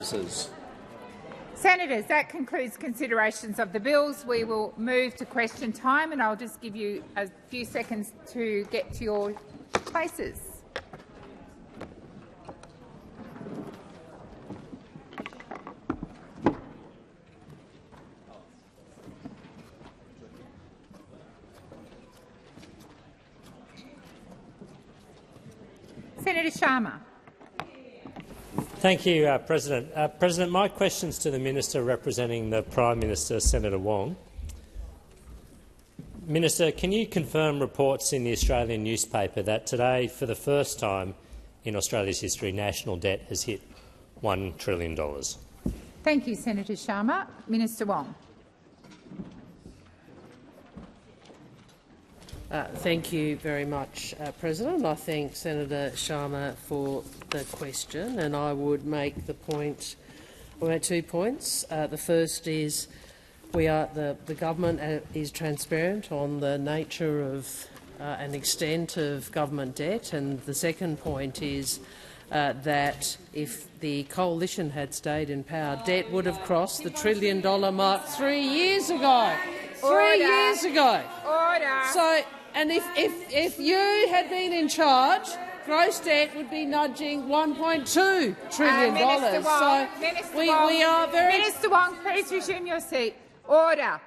Senators, that concludes considerations of the bills. We will move to question time, and I'll just give you a few seconds to get to your places. Senator Sharma. Thank you, President. President, my question's to the Minister representing the Prime Minister, Senator Wong. Minister, can you confirm reports in the Australian newspaper that today, for the first time in Australia's history, national debt has hit $1 trillion? Thank you, Senator Sharma. Minister Wong. Thank you very much, President. I thank Senator Sharma for the question, and I would make the point, or make 2 points. The first is the government is transparent on the nature of and extent of government debt, and the second point is that if the coalition had stayed in power, debt would have crossed the $1 trillion mark 3 years ago. Order. 3 years ago. Order. So. And if you had been in charge, gross debt would be nudging $1.2 trillion. Minister Wong, so we are very. Minister Wong, please resume your seat. Order.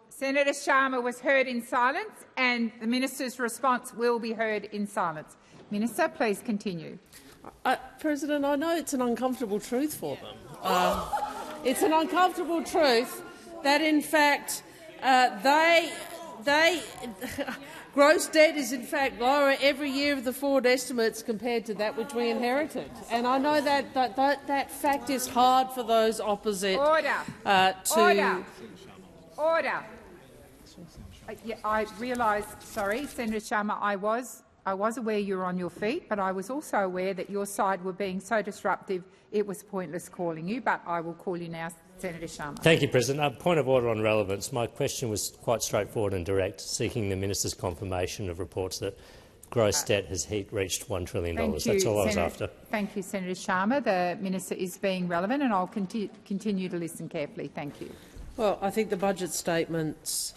Senator Sharma was heard in silence, and the minister's response will be heard in silence. Minister, please continue. President, I know it's an uncomfortable truth for them. It's an uncomfortable truth that, in fact, gross debt is in fact lower every year of the forward estimates compared to that which we inherited, and I know that fact is hard for those opposite. Order. Order. I realise, sorry, Senator Sharma, I was aware you were on your feet, but I was also aware that your side were being so disruptive it was pointless calling you. But I will call you now. Senator Sharma. Thank you, President. A point of order on relevance. My question was quite straightforward and direct, seeking the minister's confirmation of reports that gross debt has reached $1 trillion. That's all I was after. Thank you, Senator Sharma. The minister is being relevant, and I'll continue to listen carefully. Thank you. Well, I think the budget statements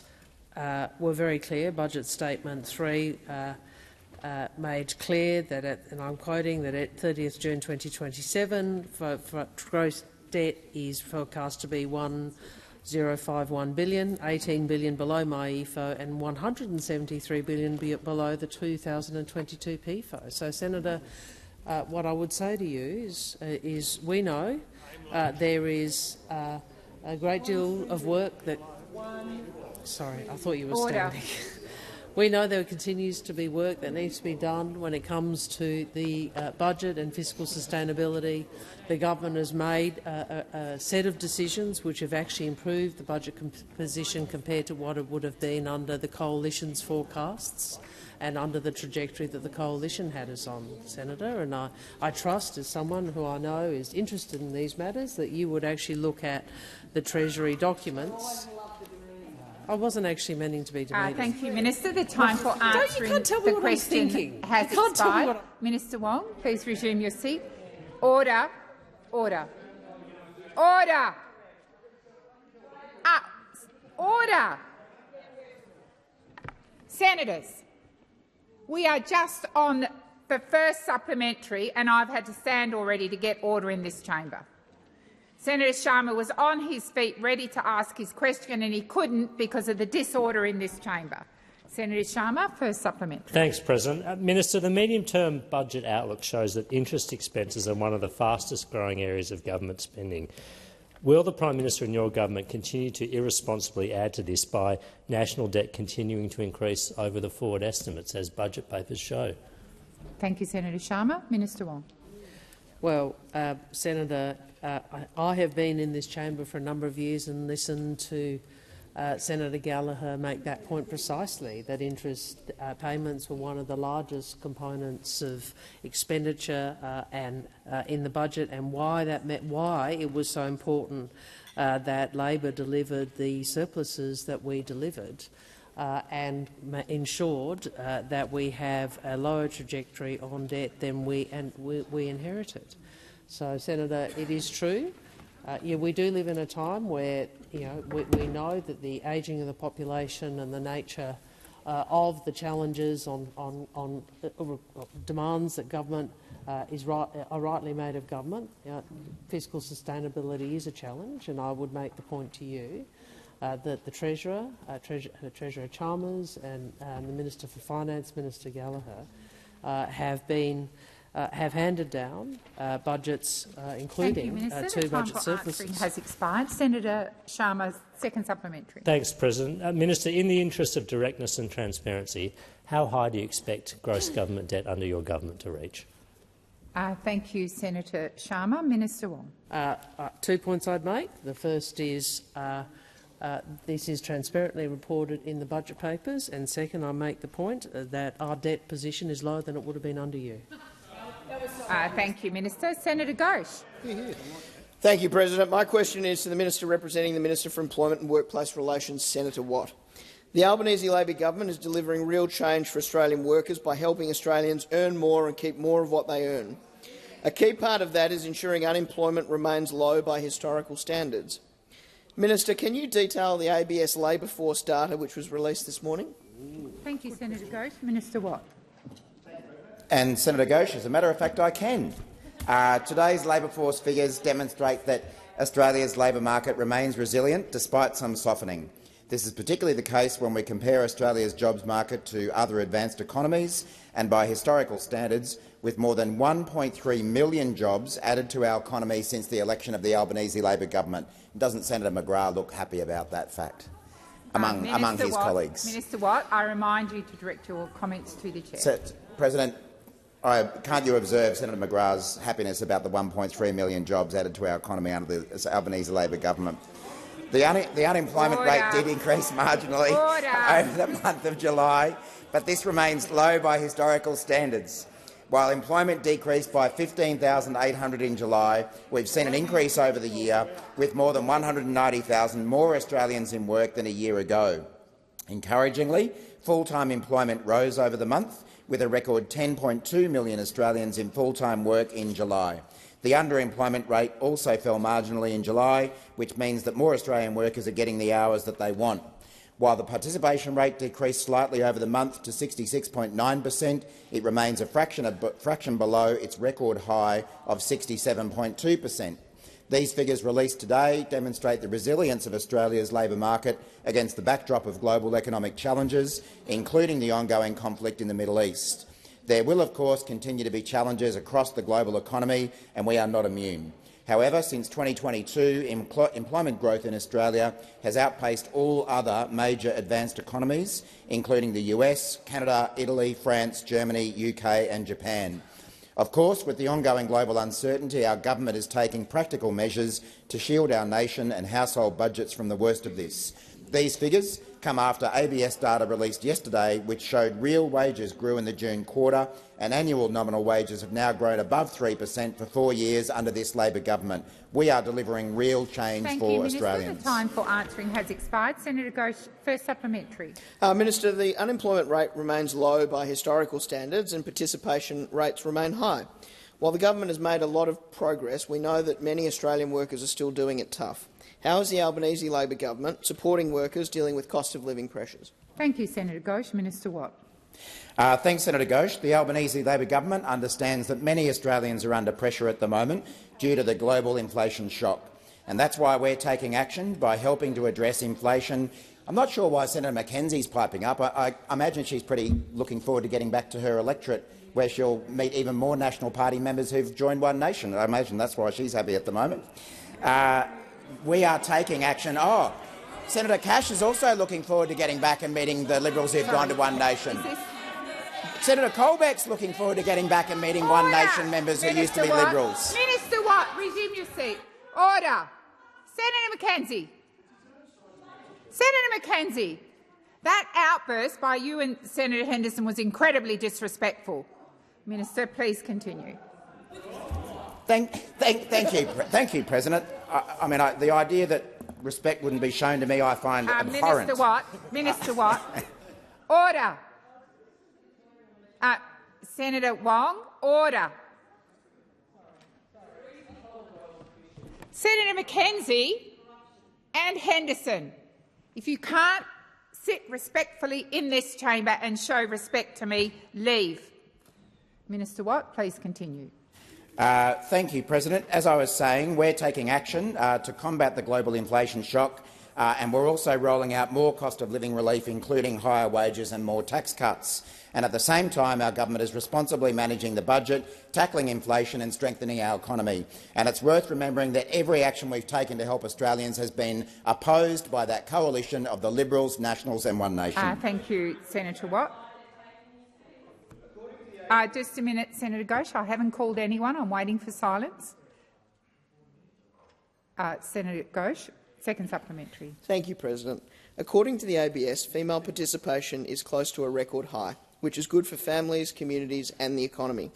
were very clear. Budget Statement 3 made clear that, and I'm quoting, that at 30th June 2027, for gross debt is forecast to be $1,051 billion, $18 billion below MyEFO and $173 billion below the 2022 PFO. So, Senator, what I would say to you is we know there is a great deal of work that. Sorry, I thought you were standing. We know there continues to be work that needs to be done when it comes to the budget and fiscal sustainability. The government has made a set of decisions which have actually improved the budget position compared to what it would have been under the coalition's forecasts and under the trajectory that the coalition had us on, Senator. And I trust, as someone who I know is interested in these matters, that you would actually look at the Treasury documents. I wasn't actually meaning to be debating. Thank you, Minister. The time for answering the question has expired. Minister Wong, please resume your seat. Order. Order. Order. Order. Senators, we are just on the first supplementary, and I've had to stand already to get order in this chamber. Senator Sharma was on his feet ready to ask his question, and he couldn't because of the disorder in this chamber. Senator Sharma, first supplementary. Thanks, President. Minister, the medium-term budget outlook shows that interest expenses are one of the fastest-growing areas of government spending. Will the Prime Minister and your government continue to irresponsibly add to this by national debt continuing to increase over the forward estimates, as budget papers show? Thank you, Senator Sharma. Minister Wong. Well, Senator, I have been in this chamber for a number of years and listened to Senator Gallagher make that point precisely, that interest payments were one of the largest components of expenditure in the budget, and why it was so important that Labor delivered the surpluses that we delivered and ensured that we have a lower trajectory on debt than we inherited. So, Senator, it is true. Yeah, we do live in a time where we know that the ageing of the population and the nature of the challenges on demands that government are rightly made of government. Fiscal sustainability is a challenge, and I would make the point to you that the Treasurer, Treasurer Chalmers, and the Minister for Finance, Minister Gallagher, have handed down budgets, including two budget surpluses. Has expired. Senator Sharma, second supplementary. Thanks, President. Minister, in the interest of directness and transparency, how high do you expect gross government debt under your government to reach? Thank you, Senator Sharma. Minister Wong. 2 points I'd make. The first is this is transparently reported in the budget papers, and second, I make the point that our debt position is lower than it would have been under you. Thank you, Minister. Senator Ghosh. Thank you, President. My question is to the Minister representing the Minister for Employment and Workplace Relations, Senator Watt. The Albanese Labor government is delivering real change for Australian workers by helping Australians earn more and keep more of what they earn. A key part of that is ensuring unemployment remains low by historical standards. Minister, can you detail the ABS labour force data which was released this morning? Thank you, Senator Ghosh. Minister Watt. And Senator Ghosh, as a matter of fact, I can. Today's labour force figures demonstrate that Australia's labour market remains resilient despite some softening. This is particularly the case when we compare Australia's jobs market to other advanced economies and by historical standards, with more than 1.3 million jobs added to our economy since the election of the Albanese Labor government. Doesn't Senator McGrath look happy about that fact among his colleagues? Minister Watt, I remind you to direct your comments to the Chair. President, can't you observe Senator McGrath's happiness about the 1.3 million jobs added to our economy under the Albanese Labor government? The unemployment rate did increase marginally over the month of July, but this remains low by historical standards. While employment decreased by 15,800 in July, we've seen an increase over the year, with more than 190,000 more Australians in work than a year ago. Encouragingly, full-time employment rose over the month, with a record 10.2 million Australians in full-time work in July. The underemployment rate also fell marginally in July, which means that more Australian workers are getting the hours that they want. While the participation rate decreased slightly over the month to 66.9%, it remains a fraction below its record high of 67.2%. These figures released today demonstrate the resilience of Australia's labour market against the backdrop of global economic challenges, including the ongoing conflict in the Middle East. There will, of course, continue to be challenges across the global economy, and we are not immune. However, since 2022, employment growth in Australia has outpaced all other major advanced economies, including the US, Canada, Italy, France, Germany, UK and Japan. Of course, with the ongoing global uncertainty, our government is taking practical measures to shield our nation and household budgets from the worst of this. These figures come after ABS data released yesterday, which showed real wages grew in the June quarter and annual nominal wages have now grown above 3% for 4 years under this Labor government. We are delivering real change for Australians. The time for answering has expired. Senator Ghosh, first supplementary. Minister, the unemployment rate remains low by historical standards and participation rates remain high. While the government has made a lot of progress, we know that many Australian workers are still doing it tough. How is the Albanese Labor government supporting workers dealing with cost of living pressures? Thank you, Senator Ghosh. Minister Watt. Thanks, Senator Ghosh. The Albanese Labor government understands that many Australians are under pressure at the moment due to the global inflation shock, and that's why we're taking action by helping to address inflation. I'm not sure why Senator Mackenzie's piping up. I imagine she's pretty looking forward to getting back to her electorate, where she'll meet even more National Party members who've joined One Nation. I imagine that's why she's happy at the moment. We are taking action. Oh, Senator Cash is also looking forward to getting back and meeting the Liberals who've gone to One Nation. Senator Colbeck's looking forward to getting back and meeting One Nation members who used to be Liberals. Minister Watt, resume your seat. Order. Senator Mackenzie. Senator Mackenzie, that outburst by you and Senator Henderson was incredibly disrespectful. Minister, please continue. Thank you, President. The idea that respect wouldn't be shown to me, I find abhorrent. Minister Watt. Order. Senator Wong, order. Senator McKenzie and Henderson, if you can't sit respectfully in this chamber and show respect to me, leave. Minister Watt, please continue. Thank you, President. As I was saying, we're taking action to combat the global inflation shock, and we're also rolling out more cost of living relief, including higher wages and more tax cuts. And at the same time, our government is responsibly managing the budget, tackling inflation and strengthening our economy. And it's worth remembering that every action we've taken to help Australians has been opposed by that coalition of the Liberals, Nationals and One Nation. Thank you, Senator Watt. Just a minute, Senator Ghosh. I haven't called anyone. I'm waiting for silence. Senator Ghosh, second supplementary. Thank you, President. According to the ABS, female participation is close to a record high, which is good for families, communities and the economy.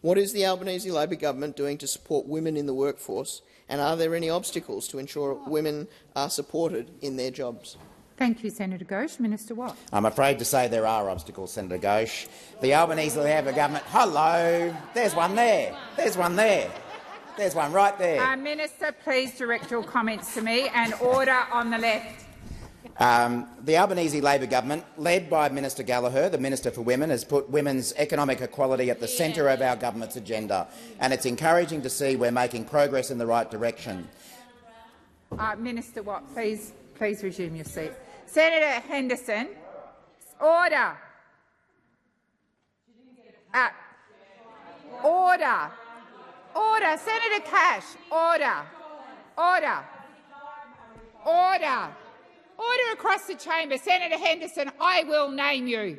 What is the Albanese Labor government doing to support women in the workforce, and are there any obstacles to ensure women are supported in their jobs? Thank you, Senator Ghosh. Minister Watt. I'm afraid to say there are obstacles, Senator Ghosh. The Albanese Labor government— hello, there's one there. There's one there. There's one right there. Minister, please direct your comments to me, and order on the left. The Albanese Labor government, led by Minister Gallagher, the Minister for Women, has put women's economic equality at the centre of our government's agenda, and it's encouraging to see we're making progress in the right direction. Minister Watt, please resume your seat. Senator Henderson, order. Order. Order. Senator Cash, order. Order. Order. Order across the chamber. Senator Henderson, I will name you.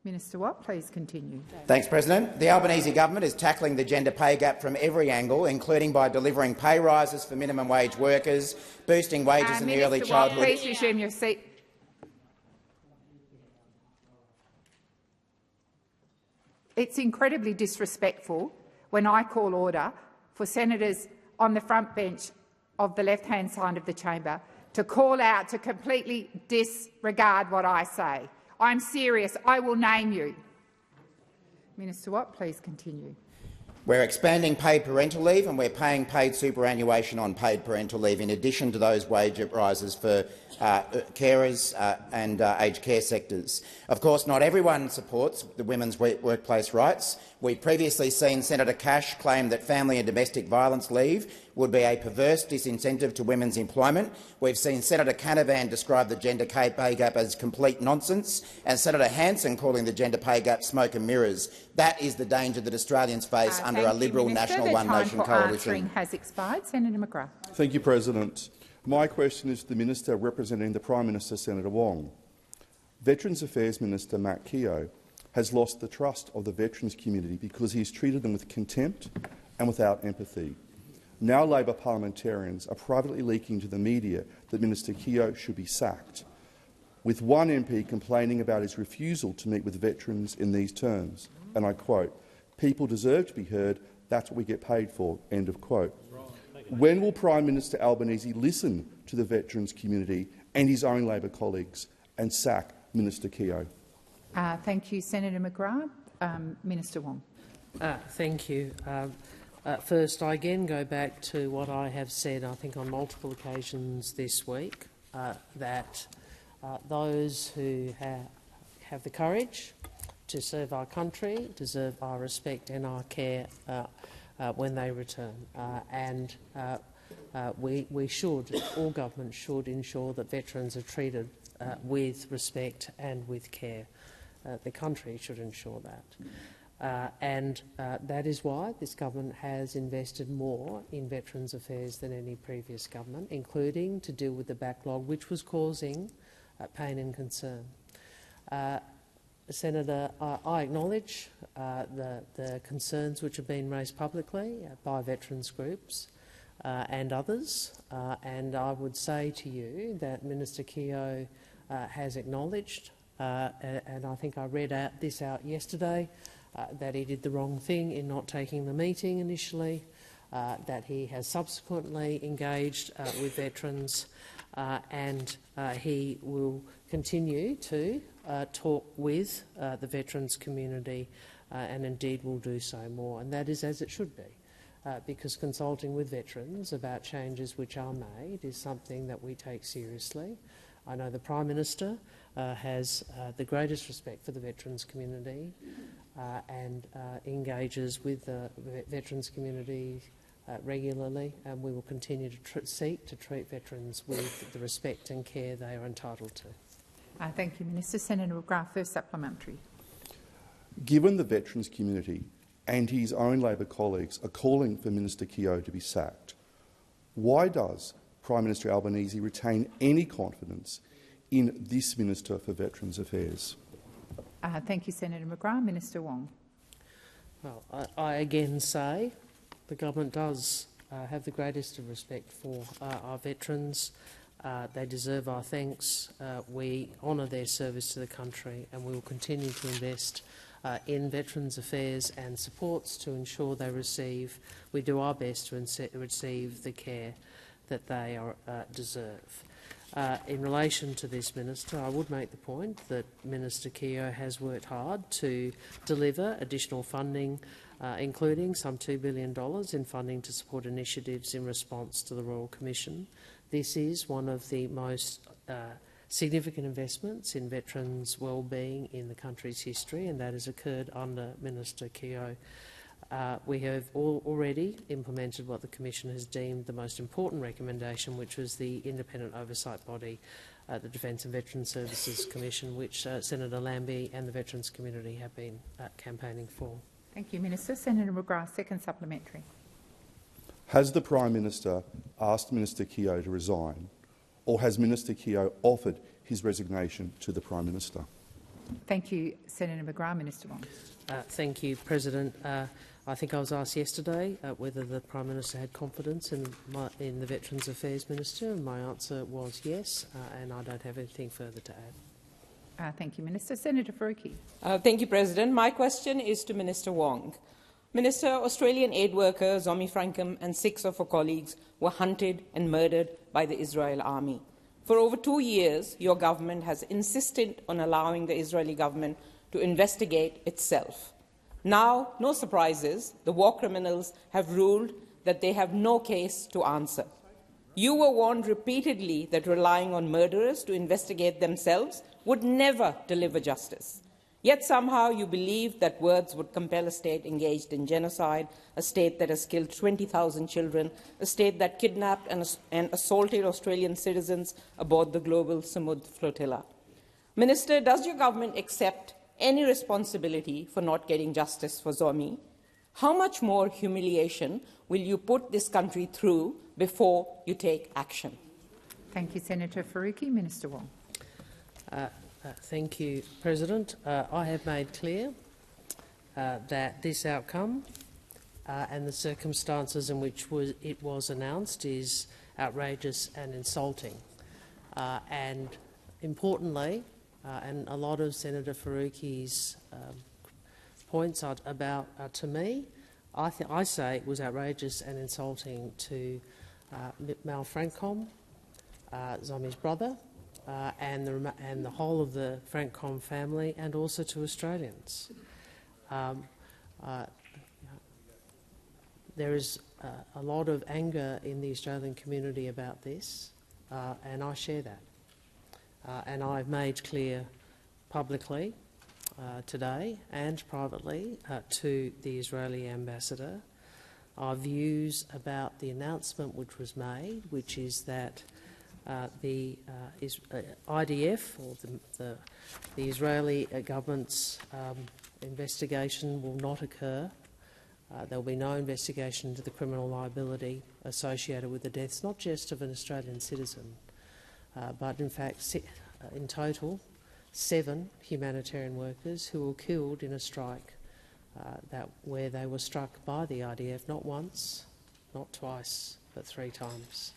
Minister Watt, please continue. Thanks, President. The Albanese government is tackling the gender pay gap from every angle, including by delivering pay rises for minimum wage workers, boosting wages in the early childhood— Watt, please resume your seat. It's incredibly disrespectful when I call order for senators on the front bench of the left-hand side of the chamber to call out, to completely disregard what I say. I'm serious. I will name you. Minister Watt, please continue. We're expanding paid parental leave and we're paying paid superannuation on paid parental leave, in addition to those wage rises for carers and aged care sectors. Of course, not everyone supports the women's workplace rights. We've previously seen Senator Cash claim that family and domestic violence leave would be a perverse disincentive to women's employment. We've seen Senator Canavan describe the gender pay gap as complete nonsense, and Senator Hanson calling the gender pay gap smoke and mirrors. That is the danger that Australians face under a Liberal National One Nation coalition. Has expired. Senator McGrath. Thank you, President. My question is to the Minister representing the Prime Minister, Senator Wong. Veterans Affairs Minister Matt Keogh has lost the trust of the veterans community because he has treated them with contempt and without empathy. Now Labor parliamentarians are privately leaking to the media that Minister Keogh should be sacked, with one MP complaining about his refusal to meet with veterans in these terms, and I quote, "People deserve to be heard, that's what we get paid for," end of quote. When will Prime Minister Albanese listen to the veterans community and his own Labor colleagues and sack Minister Keogh? Thank you, Senator McGrath. Minister Wong. Thank you. First, I again go back to what I have said, I think, on multiple occasions this week, that those who have the courage to serve our country deserve our respect and our care when they return. We should, all governments should ensure that veterans are treated with respect and with care. The country should ensure that. That is why this government has invested more in veterans affairs than any previous government, including to deal with the backlog which was causing pain and concern. Senator, I acknowledge the concerns which have been raised publicly by veterans groups and others, and I would say to you that Minister Keogh has acknowledged, and I think I read this out yesterday, that he did the wrong thing in not taking the meeting initially, that he has subsequently engaged with veterans, and he will continue to talk with the veterans community and indeed will do so more. And that is as it should be, because consulting with veterans about changes which are made is something that we take seriously. I know the Prime Minister has the greatest respect for the veterans community and engages with the veterans community regularly, and we will continue to seek to treat veterans with the respect and care they are entitled to. Thank you, Minister. Senator McGrath, first supplementary. Given the veterans community and his own Labor colleagues are calling for Minister Keogh to be sacked, why does Prime Minister Albanese retain any confidence in this Minister for Veterans Affairs? Thank you, Senator McGrath. Minister Wong. Well, I again say the government does have the greatest of respect for our veterans. They deserve our thanks. We honour their service to the country, and we will continue to invest in veterans affairs and supports to ensure they receive. We do our best to receive the care that they deserve. In relation to this minister, I would make the point that Minister Keogh has worked hard to deliver additional funding, including some $2 billion in funding to support initiatives in response to the Royal Commission. This is one of the most significant investments in veterans' well-being in the country's history, and that has occurred under Minister Keogh. We have already implemented what the Commission has deemed the most important recommendation, which was the independent oversight body, the Defence and Veterans Services Commission, which Senator Lambie and the veterans community have been campaigning for. Thank you, Minister. Senator McGrath, second supplementary. Has the Prime Minister asked Minister Keogh to resign, or has Minister Keogh offered his resignation to the Prime Minister? Thank you, Senator McGrath. Minister Wong. Thank you, President. I think I was asked yesterday whether the Prime Minister had confidence in the Veterans Affairs Minister, and my answer was yes, and I don't have anything further to add. Thank you, Minister. Senator Faruqi. Thank you, President. My question is to Minister Wong. Minister, Australian aid worker Zomi Frankham and 6 of her colleagues were hunted and murdered by the Israel army. For over 2 years, your government has insisted on allowing the Israeli government to investigate itself. Now, no surprises, the war criminals have ruled that they have no case to answer. You were warned repeatedly that relying on murderers to investigate themselves would never deliver justice. Yet somehow you believe that words would compel a state engaged in genocide, a state that has killed 20,000 children, a state that kidnapped and assaulted Australian citizens aboard the global Samud flotilla. Minister, does your government accept any responsibility for not getting justice for Zomi? How much more humiliation will you put this country through before you take action? Thank you, Senator Faruqi. Minister Wong. Thank you, President. I have made clear that this outcome and the circumstances in which it was announced is outrageous and insulting. And importantly, and a lot of Senator Faruqi's points are to me, I say it was outrageous and insulting to Mal Frankham, Zomi's brother, and the whole of the Frankham family, and also to Australians. There is a lot of anger in the Australian community about this, and I share that. And I've made clear publicly today and privately to the Israeli ambassador our views about the announcement which was made, which is that the IDF, or the Israeli government's investigation will not occur. There will be no investigation into the criminal liability associated with the deaths, not just of an Australian citizen, but in fact, in total, 7 humanitarian workers who were killed in a strike where they were struck by the IDF not once, not twice, but 3 times.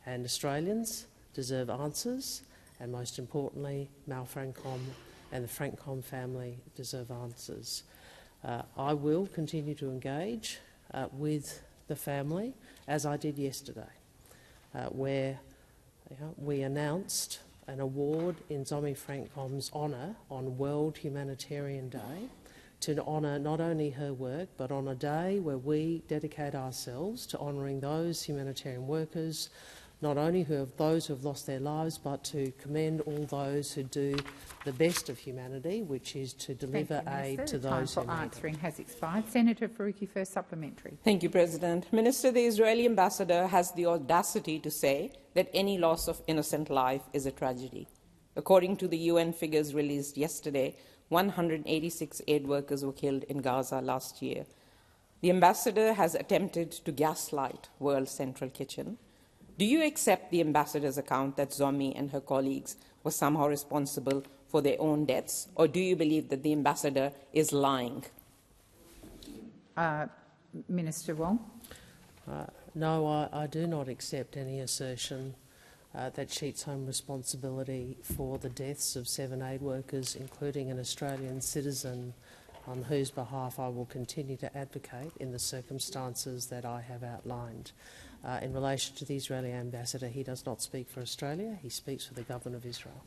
And Australians deserve answers, and most importantly, Mal Frankham and the Frankham family deserve answers. I will continue to engage with the family, as I did yesterday, where we announced an award in Zomi Frankom's honour on World Humanitarian Day to honour not only her work, but on a day where we dedicate ourselves to honouring those humanitarian workers, not only those who have lost their lives, but to commend all those who do the best of humanity, which is to deliver aid to those who need it. Time for answering has expired. Senator Faruqi, first supplementary. Thank you, President. Minister, the Israeli ambassador has the audacity to say that any loss of innocent life is a tragedy. According to the UN figures released yesterday, 186 aid workers were killed in Gaza last year. The ambassador has attempted to gaslight World Central Kitchen. Do you accept the ambassador's account that Zomi and her colleagues were somehow responsible for their own deaths, or do you believe that the ambassador is lying? Minister Wong. No, I do not accept any assertion that sheets home responsibility for the deaths of 7 aid workers, including an Australian citizen on whose behalf I will continue to advocate in the circumstances that I have outlined. In relation to the Israeli ambassador, he does not speak for Australia, he speaks for the government of Israel.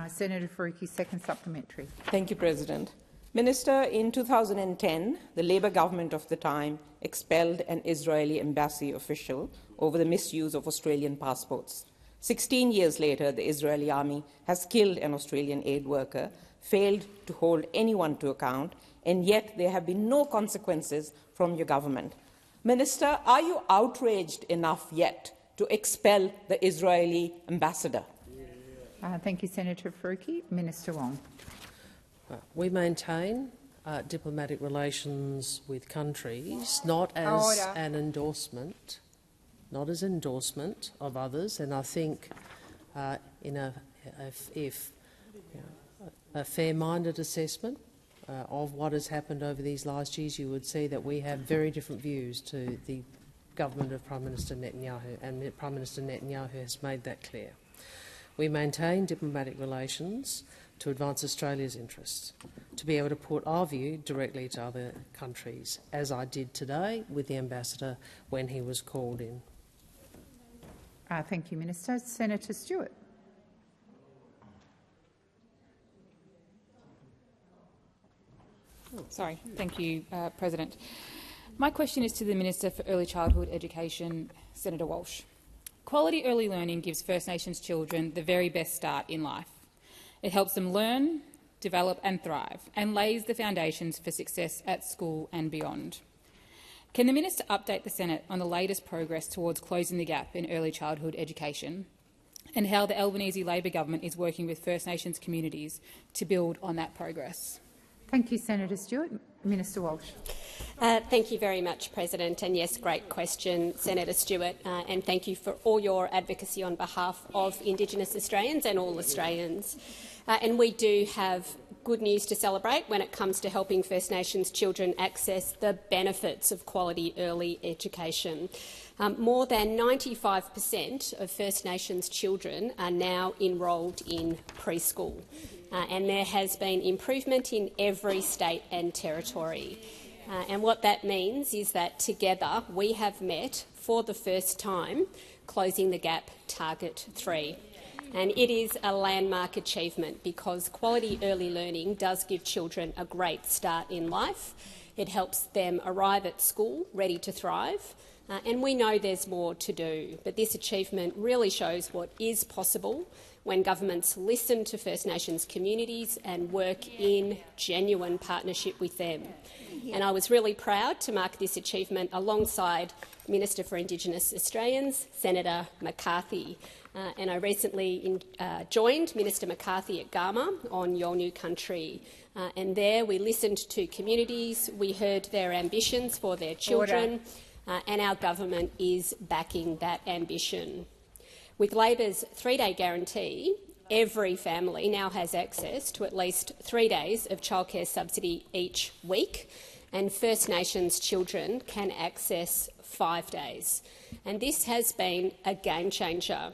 Senator Faruqi, second supplementary. Thank you, President. Minister, in 2010, the Labour government of the time expelled an Israeli embassy official over the misuse of Australian passports. 16 years later, the Israeli army has killed an Australian aid worker, failed to hold anyone to account, and yet there have been no consequences from your government. Minister, are you outraged enough yet to expel the Israeli ambassador? Thank you, Senator Faruqi. Minister Wong. We maintain diplomatic relations with countries, not as an endorsement, of others, and I think if a fair-minded assessment of what has happened over these last years, you would see that we have very different views to the government of Prime Minister Netanyahu, and Prime Minister Netanyahu has made that clear. We maintain diplomatic relations to advance Australia's interests, to be able to put our view directly to other countries, as I did today with the ambassador when he was called in. Thank you, Minister. Senator Stewart. Thank you, President. My question is to the Minister for Early Childhood Education, Senator Walsh. Quality early learning gives First Nations children the very best start in life. It helps them learn, develop and thrive, and lays the foundations for success at school and beyond. Can the Minister update the Senate on the latest progress towards closing the gap in early childhood education, and how the Albanese Labor government is working with First Nations communities to build on that progress? Thank you, Senator Stewart. Minister Walsh. Thank you very much, President. And yes, great question, Senator Stewart, and thank you for all your advocacy on behalf of Indigenous Australians and all Australians. And we do have good news to celebrate when it comes to helping First Nations children access the benefits of quality early education. More than 95% of First Nations children are now enrolled in preschool. And there has been improvement in every state and territory. And what that means is that together we have met, for the first time, Closing the Gap Target 3. And it is a landmark achievement because quality early learning does give children a great start in life. It helps them arrive at school ready to thrive. And we know there's more to do, but this achievement really shows what is possible when governments listen to First Nations communities and work in genuine partnership with them. And I was really proud to mark this achievement alongside Minister for Indigenous Australians, Senator McCarthy. And I recently joined Minister McCarthy at Garma on Yolngu country. And there we listened to communities, we heard their ambitions for their children, and our government is backing that ambition. With Labor's 3-day guarantee, every family now has access to at least 3 days of childcare subsidy each week, and First Nations children can access 5 days. And this has been a game changer.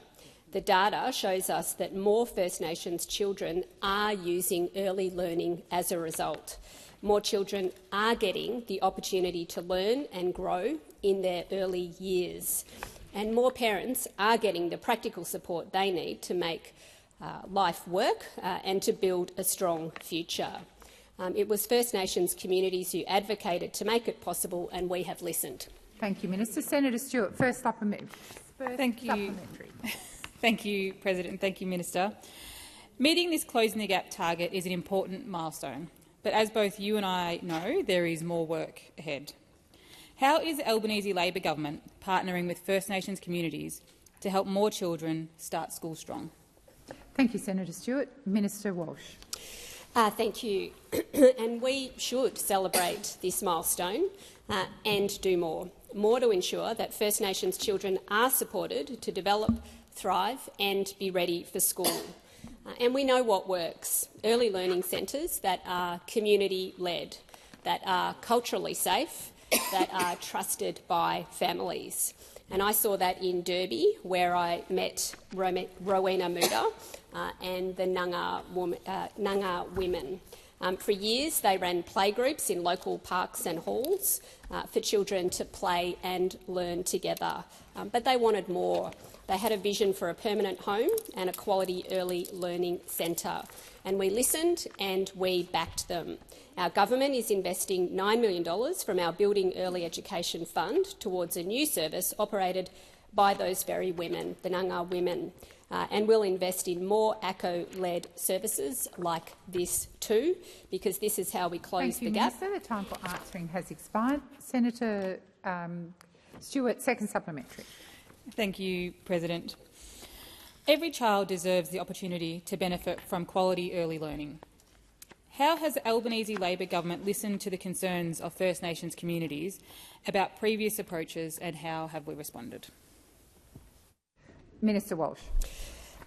The data shows us that more First Nations children are using early learning as a result. More children are getting the opportunity to learn and grow in their early years. and more parents are getting the practical support they need to make life work and to build a strong future. It was First Nations communities who advocated to make it possible, and we have listened. Thank you, Minister. Senator Stewart, first supplementary. Thank you. Thank you, President. Thank you, Minister. Meeting this Closing the Gap target is an important milestone, but as both you and I know, there is more work ahead. How is the Albanese Labor government partnering with First Nations communities to help more children start school strong? Thank you, Senator Stewart. Minister Walsh. Thank you. And we should celebrate this milestone and do more to ensure that First Nations children are supported to develop, thrive and be ready for school. And we know what works. Early learning centres that are community-led, that are culturally safe, that are trusted by families. And I saw that in Derby, where I met Rowena Muda and the Nanga women. For years, they ran playgroups in local parks and halls for children to play and learn together. But they wanted more. They had a vision for a permanent home and a quality early learning centre. And we listened and we backed them. Our government is investing $9 million from our Building Early Education Fund towards a new service operated by those very women, the Nanga women, and we'll invest in more ACCO-led services like this too, because this is how we close the gap. Thank you, Minister. The time for answering has expired. Senator Stewart, second supplementary. Thank you, President. Every child deserves the opportunity to benefit from quality early learning. How has the Albanese Labor government listened to the concerns of First Nations communities about previous approaches, and how have we responded? Minister Walsh.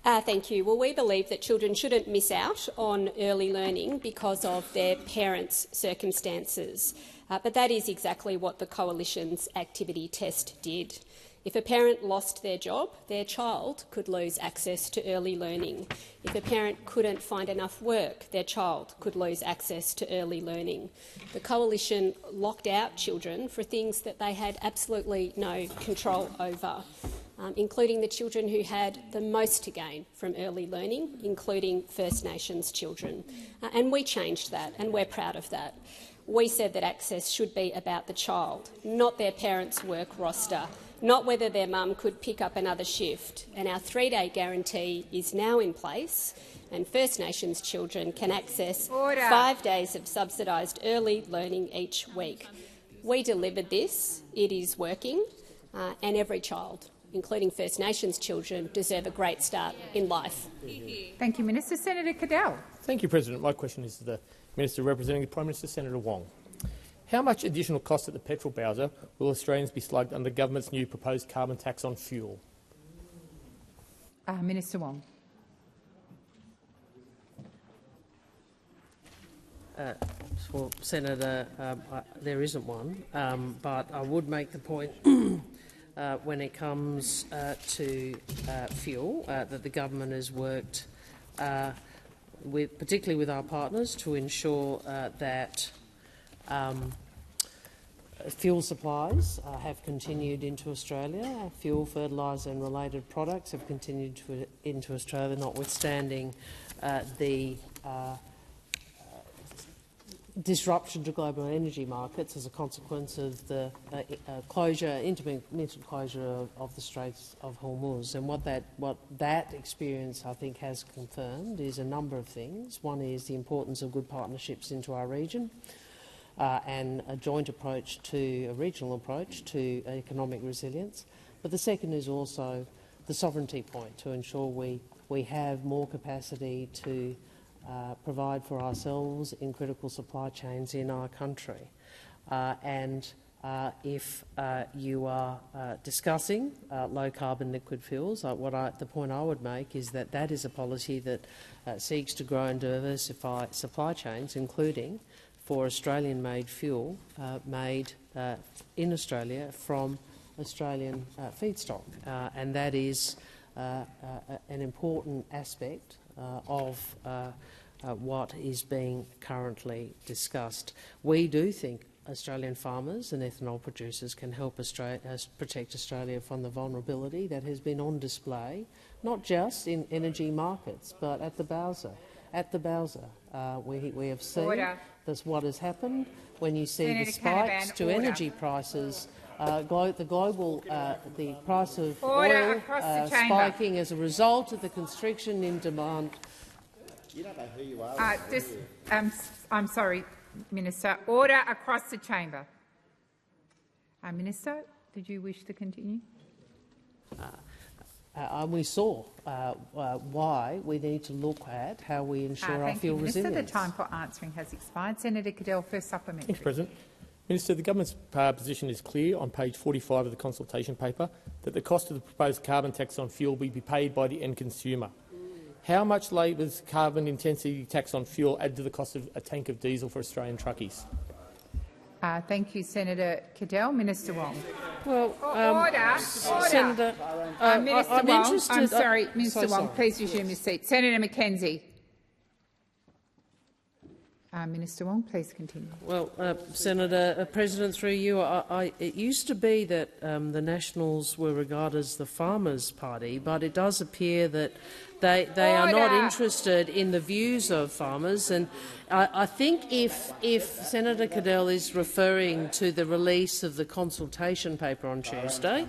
Thank you. Well, we believe that children shouldn't miss out on early learning because of their parents' circumstances. But that is exactly what the Coalition's activity test did. If a parent lost their job, their child could lose access to early learning. If a parent couldn't find enough work, their child could lose access to early learning. The Coalition locked out children for things that they had absolutely no control over, including the children who had the most to gain from early learning, including First Nations children. And we changed that, and we're proud of that. We said that access should be about the child, not their parents' work roster, not whether their mum could pick up another shift. And our 3-day guarantee is now in place, and First Nations children can access 5 days of subsidised early learning each week. We delivered this. It is working, and every child, including First Nations children, deserve a great start in life. Thank you, Minister. Senator Cadell. Thank you, President. My question is to the Minister representing the Prime Minister, Senator Wong. How much additional cost at the petrol bowser will Australians be slugged under the government's new proposed carbon tax on fuel? Minister Wong. Well, Senator, there isn't one, but I would make the point when it comes to fuel that the government has worked particularly with our partners to ensure that fuel supplies have continued into Australia. Fuel, fertiliser and related products have continued into Australia, notwithstanding the disruption to global energy markets as a consequence of the intermittent closure of the Straits of Hormuz. And what that experience, I think, has confirmed is a number of things. One is the importance of good partnerships into our region and a joint approach to a regional approach to economic resilience. But the second is also the sovereignty point, to ensure we have more capacity to provide for ourselves in critical supply chains in our country. If you are discussing low-carbon liquid fuels, the point I would make is that that is a policy that seeks to grow and diversify supply chains, including for Australian-made fuel made in Australia from Australian feedstock. And that is an important aspect of what is being currently discussed. We do think Australian farmers and ethanol producers can help protect Australia from the vulnerability that has been on display, not just in energy markets, but at the Bowser. At the Bowser, we have seen what has happened when you see the spikes to energy prices. The price of oil spiking as a result of the constriction in demand. You don't know who you are. I'm sorry, Minister. Order across the chamber. Minister, did you wish to continue? We saw why we need to look at how we ensure our fuel resilience. Minister, the time for answering has expired. Senator Cadell, first supplementary. Thanks, President. Minister, the government's position is clear on page 45 of the consultation paper that the cost of the proposed carbon tax on fuel will be paid by the end consumer. How much Labor's carbon intensity tax on fuel add to the cost of a tank of diesel for Australian truckies? Thank you, Senator Cadell. Minister Wong. Well, order. Senator, Minister I'm Wong. interested. I'm sorry, Minister Wong. Sorry. Please resume your seat. Senator McKenzie. Minister Wong, please continue. Well, Senator, President, through you, it used to be that the Nationals were regarded as the Farmers' Party, but it does appear that they are not interested in the views of farmers. And I think if Senator Cadell is referring to the release of the consultation paper on Tuesday,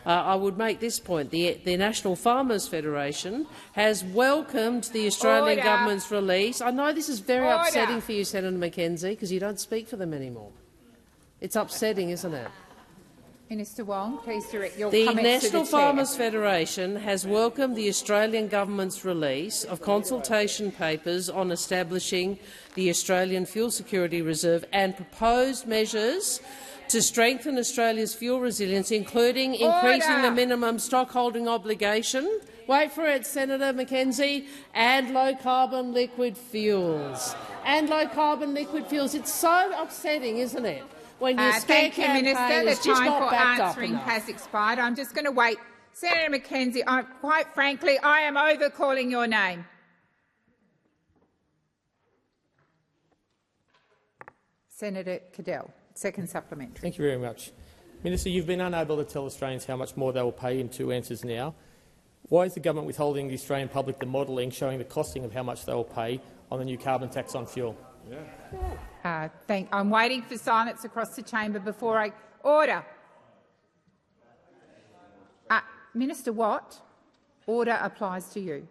I would make this point. The National Farmers Federation has welcomed the Australian government's release. I know this is very upsetting for you, Senator McKenzie, because you don't speak for them anymore. It's upsetting, isn't it? Minister Wong, please direct your comments to the Chair. The National Farmers Federation has welcomed the Australian government's release of consultation papers on establishing the Australian Fuel Security Reserve and proposed measures to strengthen Australia's fuel resilience, including increasing the minimum stockholding obligation. Wait for it, Senator McKenzie, and low-carbon liquid fuels. And low-carbon liquid fuels. It's so upsetting, isn't it? When your thank you, Minister. The time for answering enough. has expired. I'm just going to wait. Senator McKenzie, quite frankly, I am over-calling your name. Senator Cadell, second supplementary. Thank you very much. Minister, you've been unable to tell Australians how much more they will pay in two answers now. Why is the government withholding the Australian public the modelling showing the costing of how much they will pay on the new carbon tax on fuel? I'm waiting for silence across the chamber before I order. Minister Watt, order applies to you.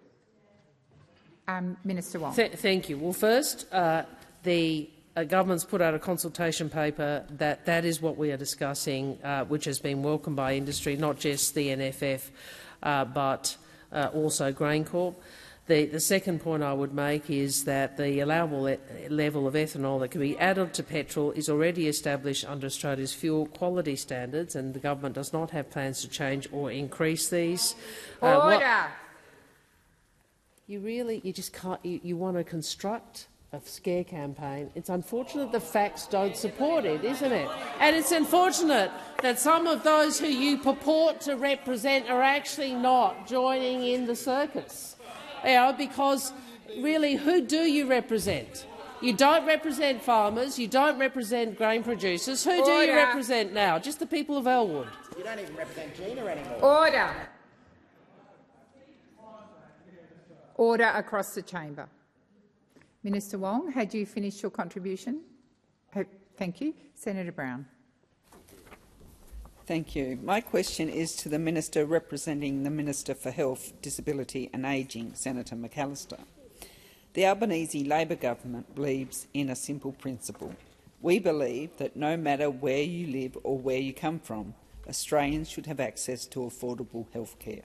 Minister Wong. Thank you. Well, first, the government's put out a consultation paper that is what we are discussing, which has been welcomed by industry, not just the NFF, but also GrainCorp. The second point I would make is that the allowable level of ethanol that can be added to petrol is already established under Australia's fuel quality standards, and the government does not have plans to change or increase these. Order. You just can't. You want to construct a scare campaign. It's unfortunate the facts don't support it, isn't it? And it's unfortunate that some of those who you purport to represent are actually not joining in the circus. Because really, who do you represent? You don't represent farmers, you don't represent grain producers. Who do you represent now? Just the people of Elwood. You don't even represent Gina anymore. Order. Order across the chamber. Minister Wong, had you finished your contribution? Thank you. Senator Brown. Thank you. My question is to the Minister representing the Minister for Health, Disability and Ageing, Senator McAllister. The Albanese Labor government believes in a simple principle. We believe that no matter where you live or where you come from, Australians should have access to affordable health care.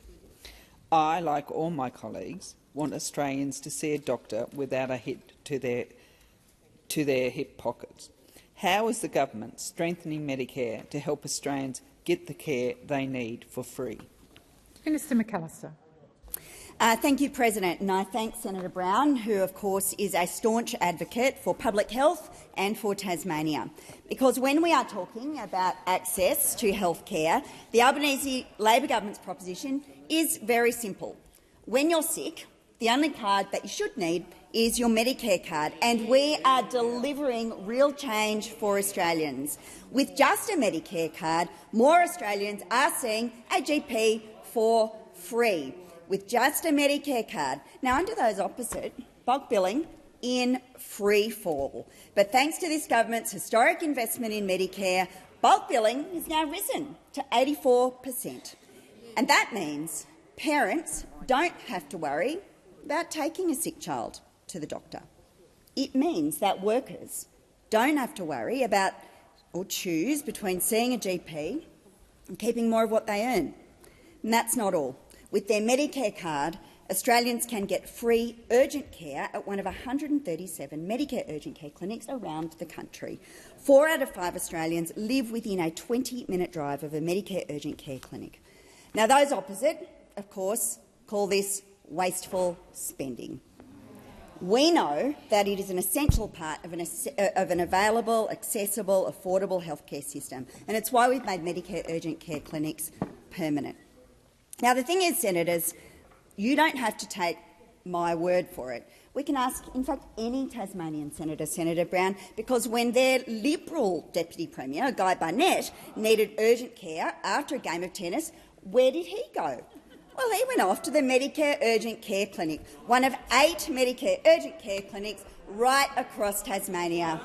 I, like all my colleagues, want Australians to see a doctor without a hit to their hip pockets. How is the government strengthening Medicare to help Australians get the care they need for free? Minister McAllister. Thank you, President, and I thank Senator Brown, who of course is a staunch advocate for public health and for Tasmania. Because when we are talking about access to health care, the Albanese Labor government's proposition is very simple. When you're sick, The only card that you should need is your Medicare card, and we are delivering real change for Australians. With just a Medicare card, more Australians are seeing a GP for free. With just a Medicare card. Now, under those opposite, bulk billing in free fall. But thanks to this government's historic investment in Medicare, bulk billing has now risen to 84%. And that means parents don't have to worry about taking a sick child to the doctor. It means that workers don't have to worry about or choose between seeing a GP and keeping more of what they earn. And that's not all. With their Medicare card, Australians can get free urgent care at one of 137 Medicare urgent care clinics around the country. 4 out of 5 Australians live within a 20-minute drive of a Medicare urgent care clinic. Now, those opposite, of course, call this wasteful spending. We know that it is an essential part of an available, accessible, affordable healthcare system, and it's why we've made Medicare urgent care clinics permanent. Now, the thing is, Senators, you don't have to take my word for it. We can ask, in fact, any Tasmanian senator, Senator Brown, because when their Liberal Deputy Premier, Guy Barnett, needed urgent care after a game of tennis, where did he go? Well, he went off to the Medicare Urgent Care Clinic, one of 8 Medicare Urgent Care clinics right across Tasmania.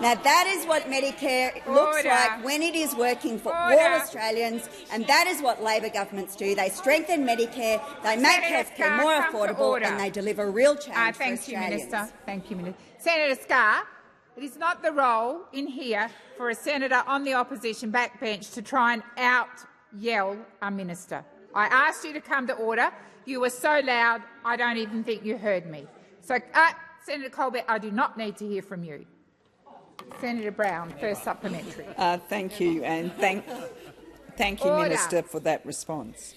Now, that is what Medicare looks like when it is working for all Australians, and that is what Labor governments do. They strengthen Medicare, they make healthcare more affordable, and they deliver real change for Australians. Thank you, Minister. Thank you, Minister. Senator Scarr, it is not the role in here for a senator on the opposition backbench to try and out-yell a minister. I asked you to come to order. You were so loud, I don't even think you heard me. So, Senator Colbeck, I do not need to hear from you. Senator Brown, first supplementary. Thank you, and thank you, Minister, for that response.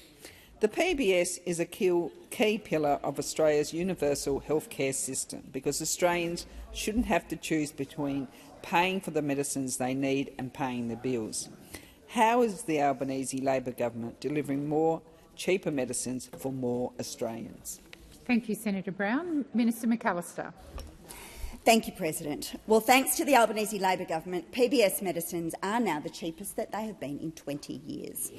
The PBS is a key pillar of Australia's universal healthcare system because Australians shouldn't have to choose between paying for the medicines they need and paying the bills. How is the Albanese Labor government delivering more cheaper medicines for more Australians? Thank you, Senator Brown. Minister McAllister. Thank you, President. Well, thanks to the Albanese Labor government, PBS medicines are now the cheapest that they have been in 20 years.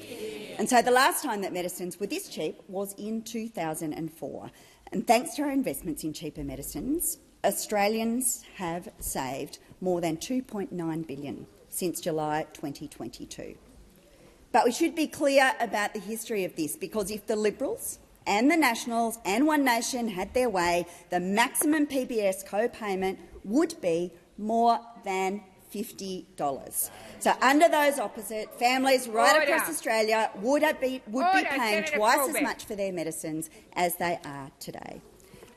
And so the last time that medicines were this cheap was in 2004. And thanks to our investments in cheaper medicines, Australians have saved more than $2.9 billion since July 2022. But we should be clear about the history of this, because if the Liberals and the Nationals and One Nation had their way, the maximum PBS co-payment would be more than $50. So under those opposite, families right across Australia would be paying twice as much for their medicines as they are today.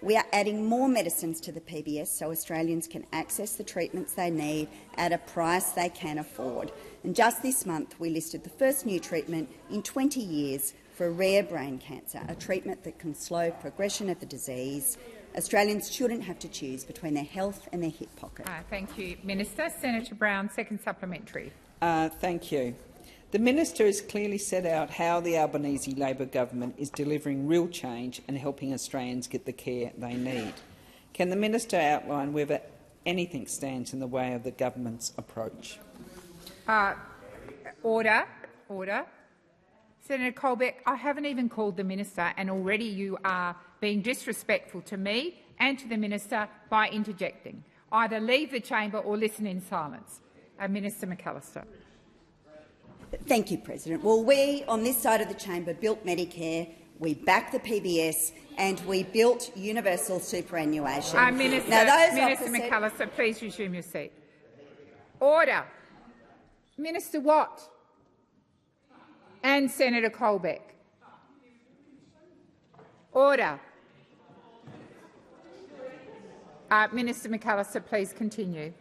We are adding more medicines to the PBS so Australians can access the treatments they need at a price they can afford. And just this month we listed the first new treatment in 20 years for rare brain cancer, a treatment that can slow progression of the disease. Australians shouldn't have to choose between their health and their hip pocket. Thank you, Minister. Senator Brown, second supplementary. Thank you. The Minister has clearly set out how the Albanese Labor government is delivering real change and helping Australians get the care they need. Can the Minister outline whether anything stands in the way of the government's approach? Order. Senator Colbeck, I haven't even called the Minister, and already you are being disrespectful to me and to the Minister by interjecting. Either leave the chamber or listen in silence. Minister McAllister. Thank you, President. Well, we on this side of the chamber built Medicare, we backed the PBS, and we built universal superannuation. Minister McAllister, please resume your seat. Order. Minister Watt and Senator Colbeck. Order. Minister McAllister, please continue.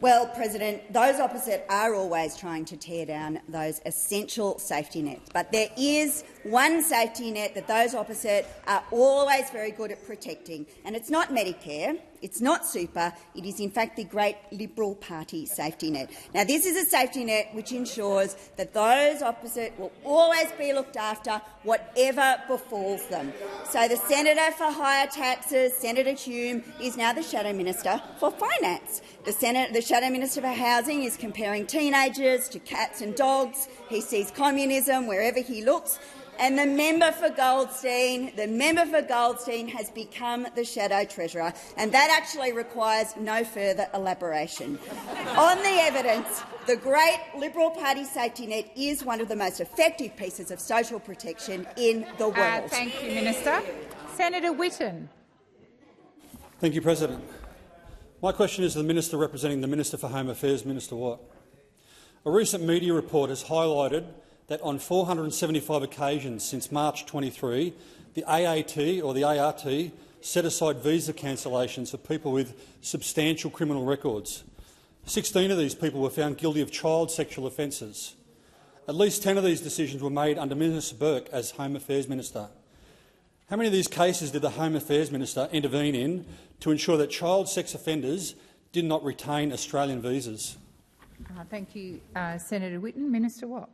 Well, President, those opposite are always trying to tear down those essential safety nets. But there is one safety net that those opposite are always very good at protecting, and it's not Medicare, it's not super, it is in fact the great Liberal Party safety net. Now, this is a safety net which ensures that those opposite will always be looked after, whatever befalls them. So the Senator for Higher Taxes, Senator Hume, is now the Shadow Minister for Finance. The Shadow Minister for Housing is comparing teenagers to cats and dogs. He sees communism wherever he looks. And the member for Goldstein has become the Shadow Treasurer, and that actually requires no further elaboration. On the evidence, the great Liberal Party safety net is one of the most effective pieces of social protection in the world. Thank you, Minister. Senator Whitton. Thank you, President. My question is to the Minister representing the Minister for Home Affairs, Minister Watt. A recent media report has highlighted that on 475 occasions since March 23, the AAT or the ART set aside visa cancellations for people with substantial criminal records. 16 of these people were found guilty of child sexual offences. At least 10 of these decisions were made under Minister Burke as Home Affairs Minister. How many of these cases did the Home Affairs Minister intervene in to ensure that child sex offenders did not retain Australian visas? Thank you, Senator Whitton. Minister Watt.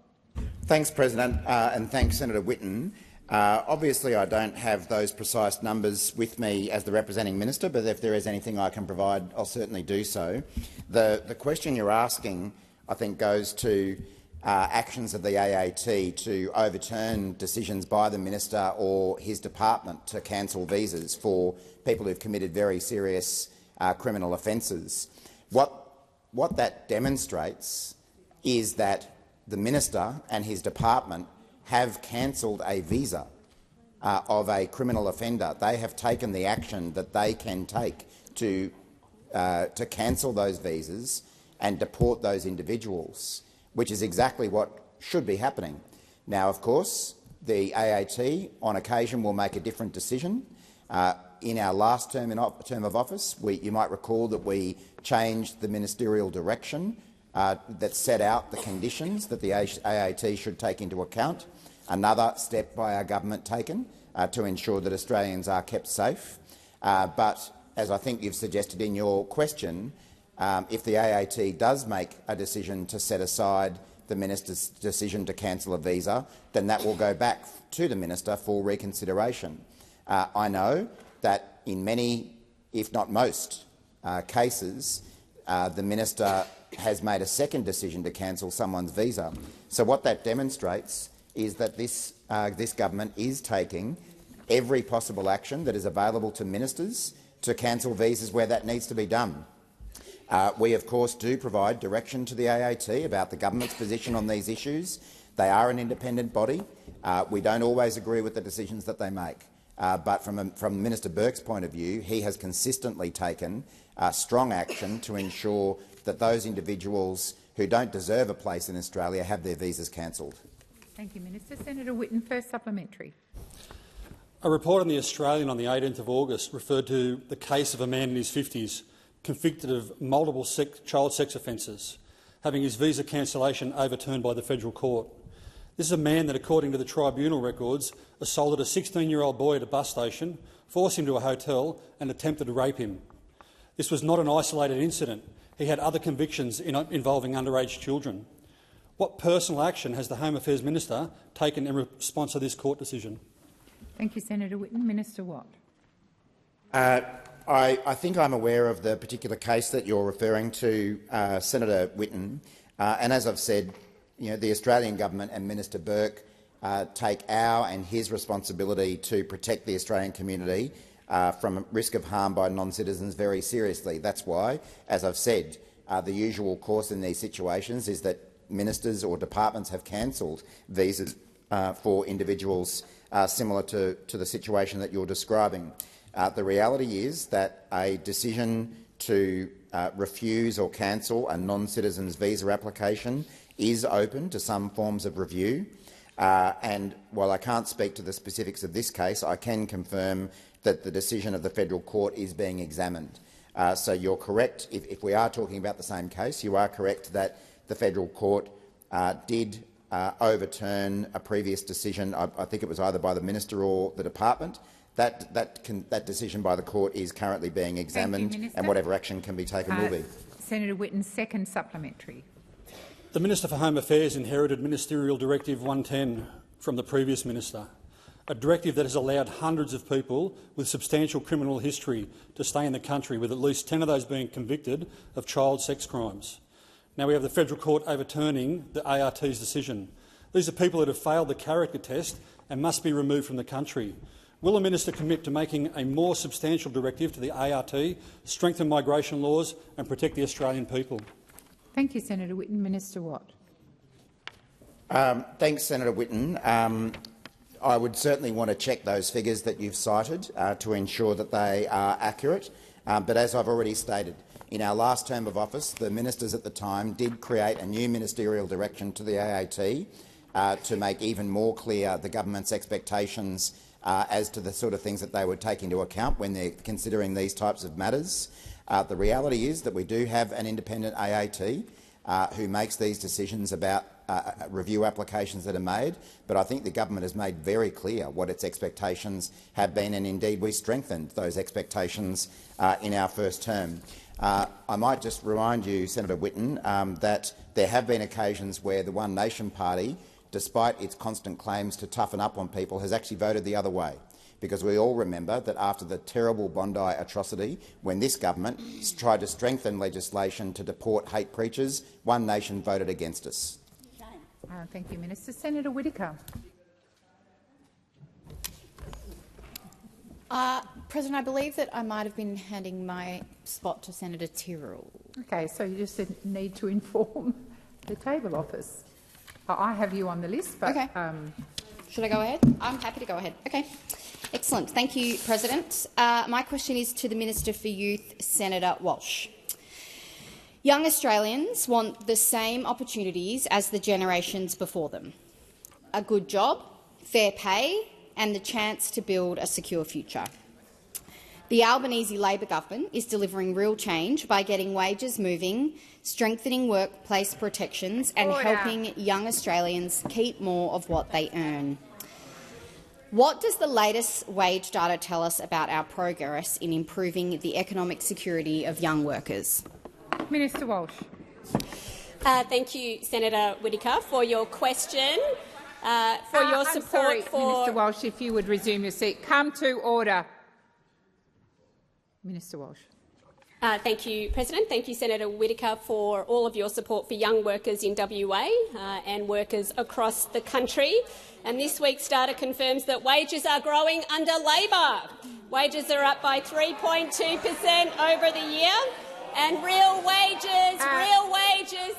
Thanks, President, and thanks, Senator Whitton. Obviously, I don't have those precise numbers with me as the representing minister, but if there is anything I can provide, I'll certainly do so. The question you're asking, I think, goes to actions of the AAT to overturn decisions by the minister or his department to cancel visas for people who've committed very serious criminal offences. What that demonstrates is that the minister and his department have cancelled a visa of a criminal offender. They have taken the action that they can take to cancel those visas and deport those individuals, which is exactly what should be happening. Now, of course, the AAT on occasion will make a different decision. In our last term of office, you might recall that we changed the ministerial direction that set out the conditions that the AAT should take into account. Another step by our government taken to ensure that Australians are kept safe. But as I think you've suggested in your question, if the AAT does make a decision to set aside the minister's decision to cancel a visa, then that will go back to the minister for reconsideration. I know that in many, if not most, cases, the minister has made a second decision to cancel someone's visa. So what that demonstrates is that this government is taking every possible action that is available to ministers to cancel visas where that needs to be done. We, of course, do provide direction to the AAT about the government's position on these issues. They are an independent body. We don't always agree with the decisions that they make. But from Minister Burke's point of view, he has consistently taken strong action to ensure that those individuals who don't deserve a place in Australia have their visas cancelled. Thank you, Minister. Senator Whitton, first supplementary. A report on The Australian on the 18th of August referred to the case of a man in his 50s convicted of multiple child sex offences, having his visa cancellation overturned by the federal court. This is a man that, according to the tribunal records, assaulted a 16-year-old boy at a bus station, forced him to a hotel and attempted to rape him. This was not an isolated incident. He had other convictions involving underage children. What personal action has the Home Affairs Minister taken in response to this court decision? Thank you, Senator Whitton. Minister Watt. I think I'm aware of the particular case that you're referring to, Senator Whitton, and as I've said, the Australian government and Minister Burke take our and his responsibility to protect the Australian community from risk of harm by non-citizens very seriously. That's why, as I've said, the usual course in these situations is that ministers or departments have cancelled visas for individuals similar to the situation that you're describing. The reality is that a decision to refuse or cancel a non-citizen's visa application is open to some forms of review. And while I can't speak to the specifics of this case, I can confirm that the decision of the federal court is being examined. So you're correct. If we are talking about the same case, you are correct that the federal court did overturn a previous decision. I think it was either by the minister or the department. That decision by the court is currently being examined, and whatever action can be taken will be. Senator Whitten's second supplementary. The Minister for Home Affairs inherited Ministerial Directive 110 from the previous minister, a directive that has allowed hundreds of people with substantial criminal history to stay in the country, with at least 10 of those being convicted of child sex crimes. Now we have the federal court overturning the ART's decision. These are people that have failed the character test and must be removed from the country. Will the minister commit to making a more substantial directive to the ART, strengthen migration laws and protect the Australian people? Thank you, Senator Whitten. Minister Watt. Thanks, Senator Whitten. I would certainly want to check those figures that you've cited to ensure that they are accurate. But as I've already stated, in our last term of office, the ministers at the time did create a new ministerial direction to the AAT to make even more clear the government's expectations as to the sort of things that they would take into account when they're considering these types of matters. The reality is that we do have an independent AAT who makes these decisions about review applications that are made, but I think the government has made very clear what its expectations have been, and indeed we strengthened those expectations in our first term. I might just remind you, Senator Whitten, that there have been occasions where the One Nation Party, despite its constant claims to toughen up on people, has actually voted the other way. Because we all remember that after the terrible Bondi atrocity, when this government tried to strengthen legislation to deport hate preachers, One Nation voted against us. Thank you, Minister. Senator Whittaker. President, I believe that I might have been handing my spot to Senator Tyrrell. Okay, so you just need to inform the table office. I have you on the list, but okay. Should I go ahead? I'm happy to go ahead. Okay. Excellent. Thank you, President. My question is to the Minister for Youth, Senator Walsh. Young Australians want the same opportunities as the generations before them: a good job, fair pay and the chance to build a secure future. The Albanese Labor government is delivering real change by getting wages moving, strengthening workplace protections and helping young Australians keep more of what they earn. What does the latest wage data tell us about our progress in improving the economic security of young workers? Minister Walsh. Thank you, Senator Whittaker, for your question, for your support for— Minister Walsh, if you would resume your seat. Come to order. Minister Walsh. Thank you, President. Thank you, Senator Whittaker, for all of your support for young workers in WA and workers across the country. And this week's data confirms that wages are growing under Labor. Wages are up by 3.2% over the year, and real wages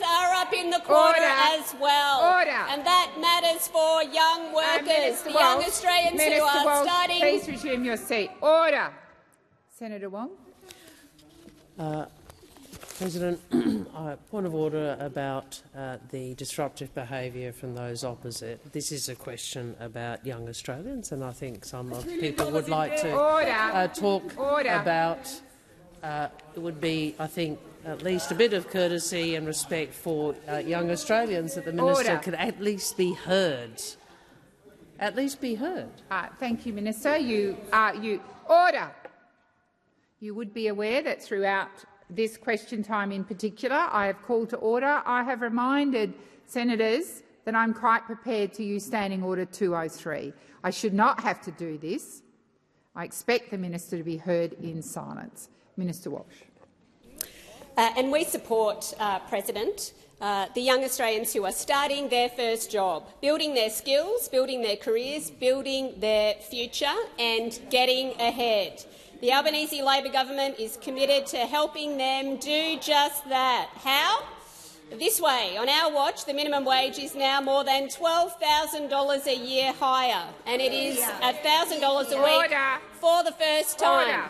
are up in the quarter as well. And that matters for young workers, the young Australians who are starting— Please resume your seat. Order. Senator Wong. President, point of order about the disruptive behaviour from those opposite. This is a question about young Australians, and I think some of people would like to talk about. It would be, I think, at least a bit of courtesy and respect for young Australians that the minister could at least be heard. At least be heard. Thank you, Minister. Order. You would be aware that throughout this question time in particular, I have called to order. I have reminded senators that I'm quite prepared to use Standing Order 203. I should not have to do this. I expect the minister to be heard in silence. Minister Walsh. And we support, President, the young Australians who are starting their first job, building their skills, building their careers, building their future and getting ahead. The Albanese Labor government is committed to helping them do just that. How? This way. On our watch, the minimum wage is now more than $12,000 a year higher, and it is $1,000 a week for the first time.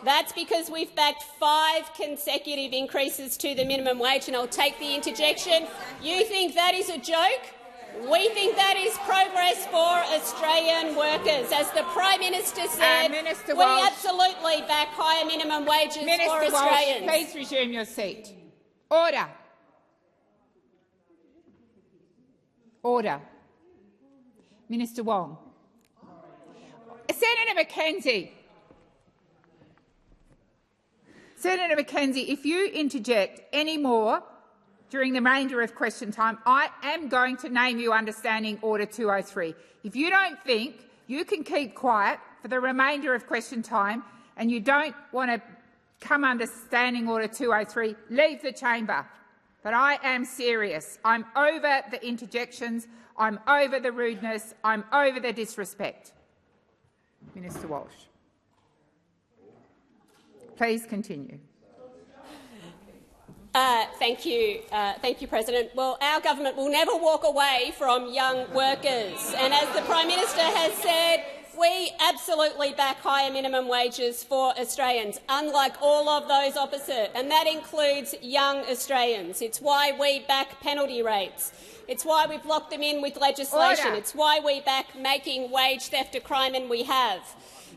That's because we've backed 5 consecutive increases to the minimum wage, and I'll take the interjection. You think that is a joke? We think that is progress for Australian workers. As the Prime Minister said, Minister we Walsh, absolutely back higher minimum wages Minister for Walsh, Australians. please resume your seat. Order. Order. Minister Wong. Senator McKenzie. Senator McKenzie, if you interject any more during the remainder of question time, I am going to name you under Standing Order 203. If you don't think you can keep quiet for the remainder of question time and you don't want to come under Standing Order 203, leave the chamber. But I am serious. I'm over the interjections. I'm over the rudeness. I'm over the disrespect. Minister Walsh. Please continue. Thank you, President. Well, our government will never walk away from young workers. And as the Prime Minister has said, we absolutely back higher minimum wages for Australians, unlike all of those opposite, and that includes young Australians. It's why we back penalty rates. It's why we've locked them in with legislation. Order. It's why we back making wage theft a crime, and we have.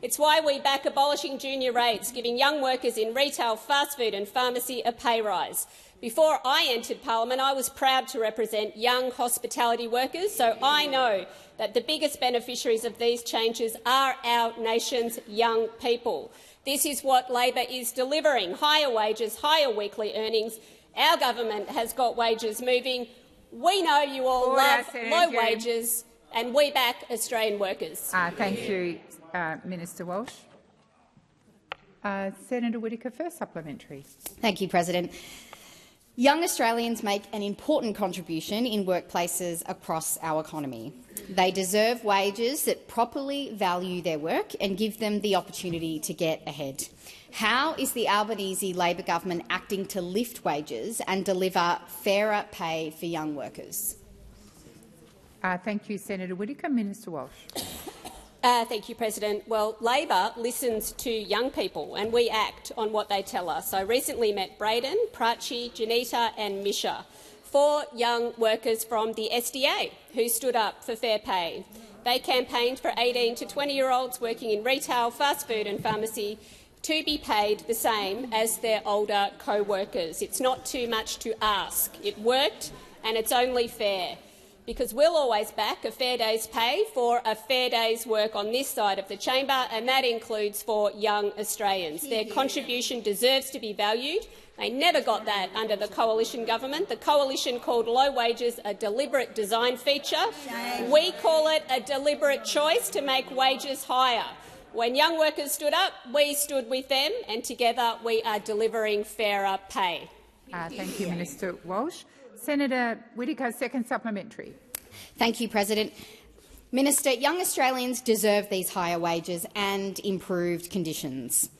It's why we back abolishing junior rates, giving young workers in retail, fast food and pharmacy a pay rise. Before I entered Parliament, I was proud to represent young hospitality workers, so I know that the biggest beneficiaries of these changes are our nation's young people. This is what Labor is delivering: higher wages, higher weekly earnings. Our government has got wages moving. We know you all love low wages, and we back Australian workers. Thank you, Minister Walsh. Senator Whittaker, first supplementary. Thank you, President. Young Australians make an important contribution in workplaces across our economy. They deserve wages that properly value their work and give them the opportunity to get ahead. How is the Albanese Labor government acting to lift wages and deliver fairer pay for young workers? Thank you, Senator Whittaker. Minister Walsh. Thank you, President. Well, Labor listens to young people and we act on what they tell us. I recently met Braden, Prachi, Janita and Misha, 4 young workers from the SDA who stood up for fair pay. They campaigned for 18 to 20-year-olds working in retail, fast food and pharmacy to be paid the same as their older co-workers. It's not too much to ask. It worked and it's only fair, because we'll always back a fair day's pay for a fair day's work on this side of the chamber, and that includes for young Australians. Their contribution deserves to be valued. They never got that under the Coalition government. The Coalition called low wages a deliberate design feature. We call it a deliberate choice to make wages higher. When young workers stood up, we stood with them, and together we are delivering fairer pay. Thank you, Minister Walsh. Senator Whittaker, second supplementary. Thank you, President. Minister, young Australians deserve these higher wages and improved conditions,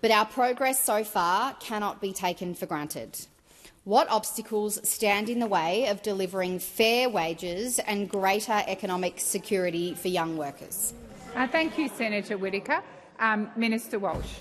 but our progress so far cannot be taken for granted. What obstacles stand in the way of delivering fair wages and greater economic security for young workers? Thank you, Senator Whittaker. Minister Walsh.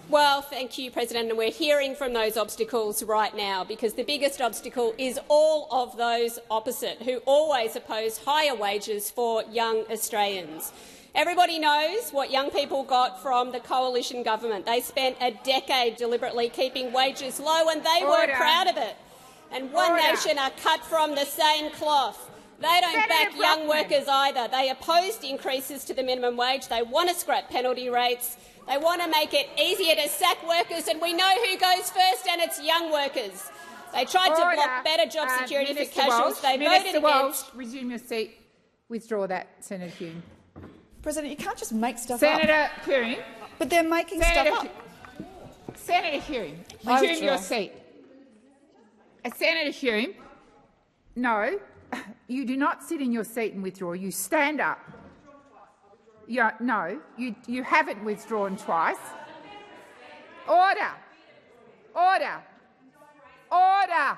Well, thank you, President. And we're hearing from those obstacles right now, because the biggest obstacle is all of those opposite, who always oppose higher wages for young Australians. Everybody knows what young people got from the Coalition government. They spent a decade deliberately keeping wages low, and they were proud of it. And One Nation are cut from the same cloth. They don't back young workers either. They opposed increases to the minimum wage. They want to scrap penalty rates. They want to make it easier to sack workers, and we know who goes first, and it's young workers. They tried to block better job security for casuals. They voted against. Resume your seat. Withdraw that, Senator Hume. President, you can't just make stuff Senator up. Hume. But they're making stuff up. Senator Hume, resume your seat. Senator Hume, no, you do not sit in your seat and withdraw. You stand up. No, you haven't withdrawn twice. Order. Order. Order.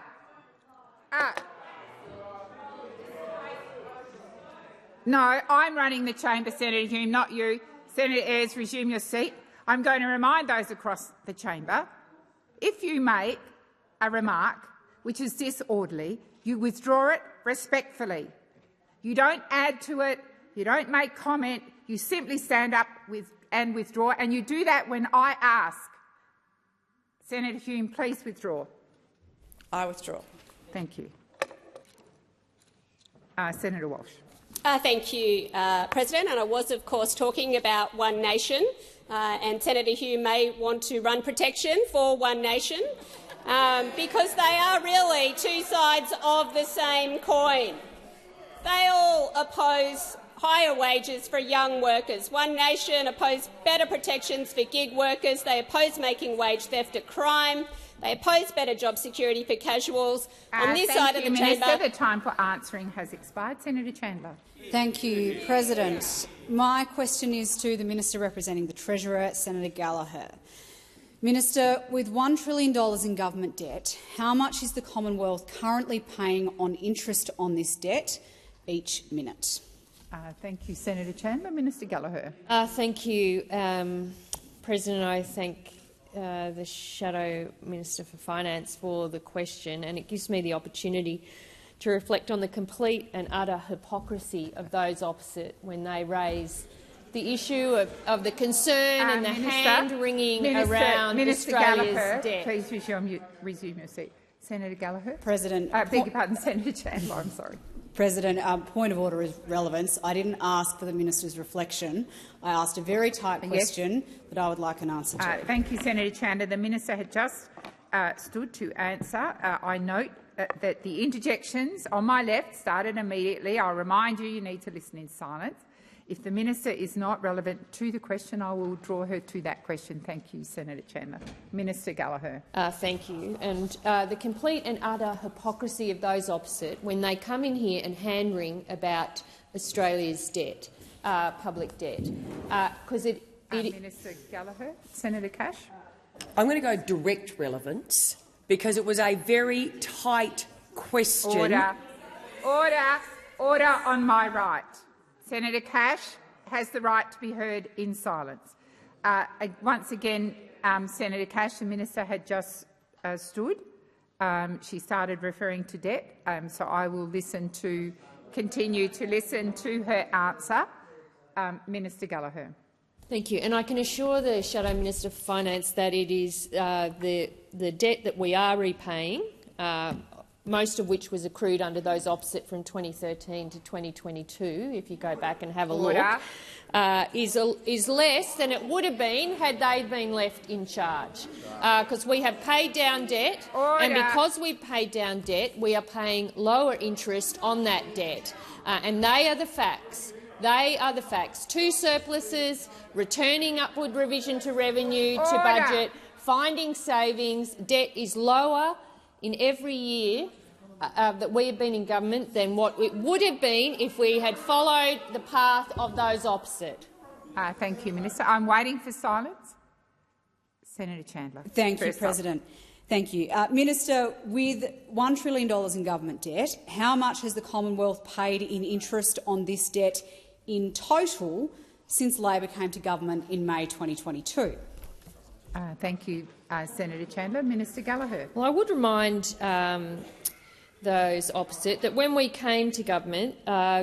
No, I'm running the chamber, Senator Hume, not you. Senator Ayres, resume your seat. I'm going to remind those across the chamber, if you make a remark which is disorderly, you withdraw it respectfully. You don't add to it. You don't make comment. You simply stand up and withdraw, and you do that when I ask. Senator Hume, please withdraw. I withdraw. Thank you. Senator Walsh. Thank you, President. And I was, of course, talking about One Nation, and Senator Hume may want to run protection for One Nation because they are really two sides of the same coin. They all oppose higher wages for young workers. One Nation oppose better protections for gig workers. They oppose making wage theft a crime. They oppose better job security for casuals. On this side of the chamber, the time for answering has expired. Senator Chandler. Thank you, President. My question is to the Minister representing the Treasurer, Senator Gallagher. Minister, with $1 trillion in government debt, how much is the Commonwealth currently paying on interest on this debt each minute? Thank you, Senator Chandler. Minister Gallagher. Thank you, President. I thank the Shadow Minister for Finance for the question, and it gives me the opportunity to reflect on the complete and utter hypocrisy of those opposite when they raise the issue of the concern and the hand-wringing around Minister Australia's Gallagher, debt. Please resume your seat. Senator Gallagher. President. Beg your pardon, Senator Chandler. I'm sorry. President, point of order is relevance. I didn't ask for the minister's reflection. I asked a very tight question that I would like an answer to. Thank you, Senator Chandler. The minister had just stood to answer. I note that the interjections on my left started immediately. I'll remind you, you need to listen in silence. If the minister is not relevant to the question, I will draw her to that question. Thank you, Senator Chandler. Minister Gallagher. Thank you. And the complete and utter hypocrisy of those opposite when they come in here and hand-wring about Australia's debt, public debt, because Minister Gallagher. Senator Cash. I'm going to go direct relevance because it was a very tight question. Order on my right. Senator Cash has the right to be heard in silence. Once again, Senator Cash, the minister had just stood. She started referring to debt, so I will continue to listen to her answer. Minister Gallagher. Thank you. And I can assure the Shadow Minister for Finance that it is the debt that we are repaying, most of which was accrued under those opposite from 2013 to 2022, if you go back and have a look, is less than it would have been had they been left in charge. Because we have paid down debt, and because we've paid down debt, we are paying lower interest on that debt. And they are the facts. They are the facts. 2 surpluses, returning upward revision to revenue, to budget, finding savings. Debt is lower in every year that we have been in government than what it would have been if we had followed the path of those opposite. Thank you, Minister. I'm waiting for silence. Senator Chandler. Thank you, President. Thank you. Minister, with $1 trillion in government debt, how much has the Commonwealth paid in interest on this debt in total since Labor came to government in May 2022? Thank you, Senator Chandler. Minister Gallagher. Well, I would remind those opposite that when we came to government,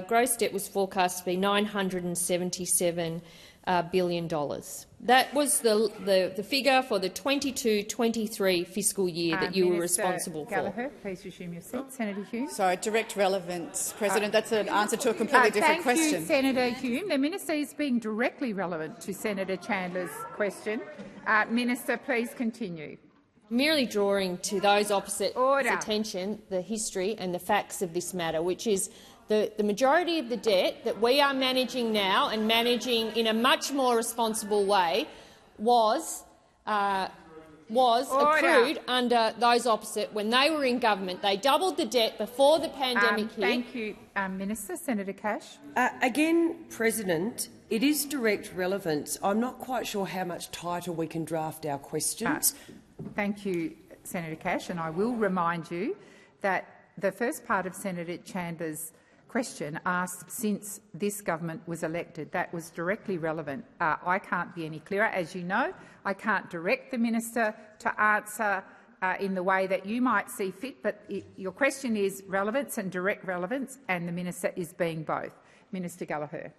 gross debt was forecast to be $977 billion. That was the figure for the 22-23 fiscal year that you were responsible Gallagher, please resume your seat. Senator Hume. Sorry, direct relevance, President. That's an answer to a completely different question. Thank you, Senator Hume. The minister is being directly relevant to Senator Chandler's question. Minister, please continue. Merely drawing to those opposite attention the history and the facts of this matter, which is the majority of the debt that we are managing now and managing in a much more responsible way was accrued under those opposite when they were in government. They doubled the debt before the pandemic hit. Thank you, Minister. Senator Cash. Again, President, it is direct relevance. I'm not quite sure how much tighter we can draft our questions. Thank you, Senator Cash, and I will remind you that the first part of Senator Chandler's question asked since this government was elected. That was directly relevant. I can't be any clearer. As you know, I can't direct the minister to answer in the way that you might see fit, but your question is relevance and direct relevance, and the minister is being both. Minister Gallagher.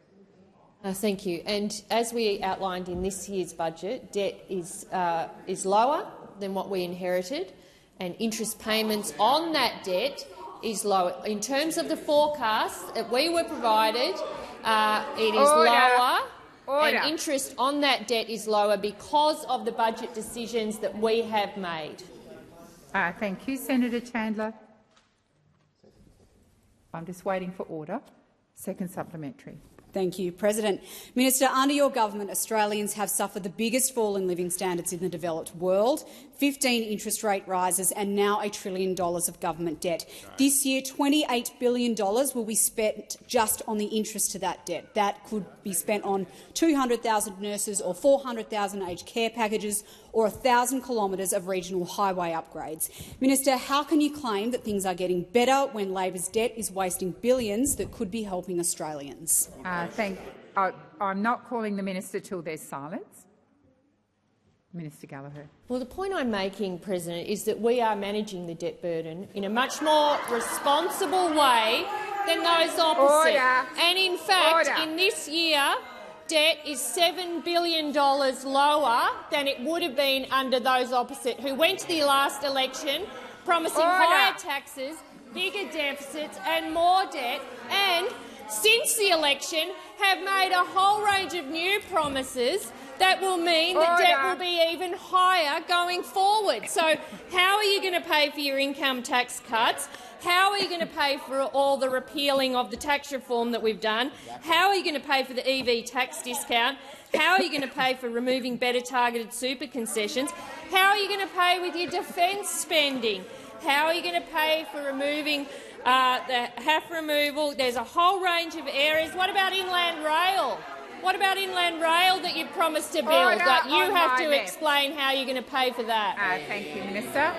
Thank you. And as we outlined in this year's budget, debt is lower than what we inherited, and interest payments on that debt is lower. In terms of the forecast that we were provided, it is lower. Order. And interest on that debt is lower because of the budget decisions that we have made. Thank you. Senator Chandler. I'm just waiting for order. Second supplementary. Thank you, President. Minister, under your government, Australians have suffered the biggest fall in living standards in the developed world, 15 interest rate rises and now $1 trillion of government debt. This year, $28 billion will be spent just on the interest to that debt. That could be spent on 200,000 nurses or 400,000 aged care packages or 1,000 kilometres of regional highway upgrades. Minister, how can you claim that things are getting better when Labor's debt is wasting billions that could be helping Australians? I'm not calling the minister till there's silence. Minister Gallagher. Well, the point I'm making, President, is that we are managing the debt burden in a much more responsible way than those opposite. Order. And in fact, in this year, debt is $7 billion lower than it would have been under those opposite, who went to the last election promising higher taxes, bigger deficits and more debt, and since the election have made a whole range of new promises that will mean that debt will be even higher going forward. So how are you going to pay for your income tax cuts? How are you going to pay for all the repealing of the tax reform that we've done? How are you going to pay for the EV tax discount? How are you going to pay for removing better targeted super concessions? How are you going to pay with your defence spending? How are you going to pay for removing the HAF removal? There's a whole range of areas. What about Inland Rail? What about Inland Rail that you promised to build? That you have to explain how you're going to pay for that. Thank you, Minister.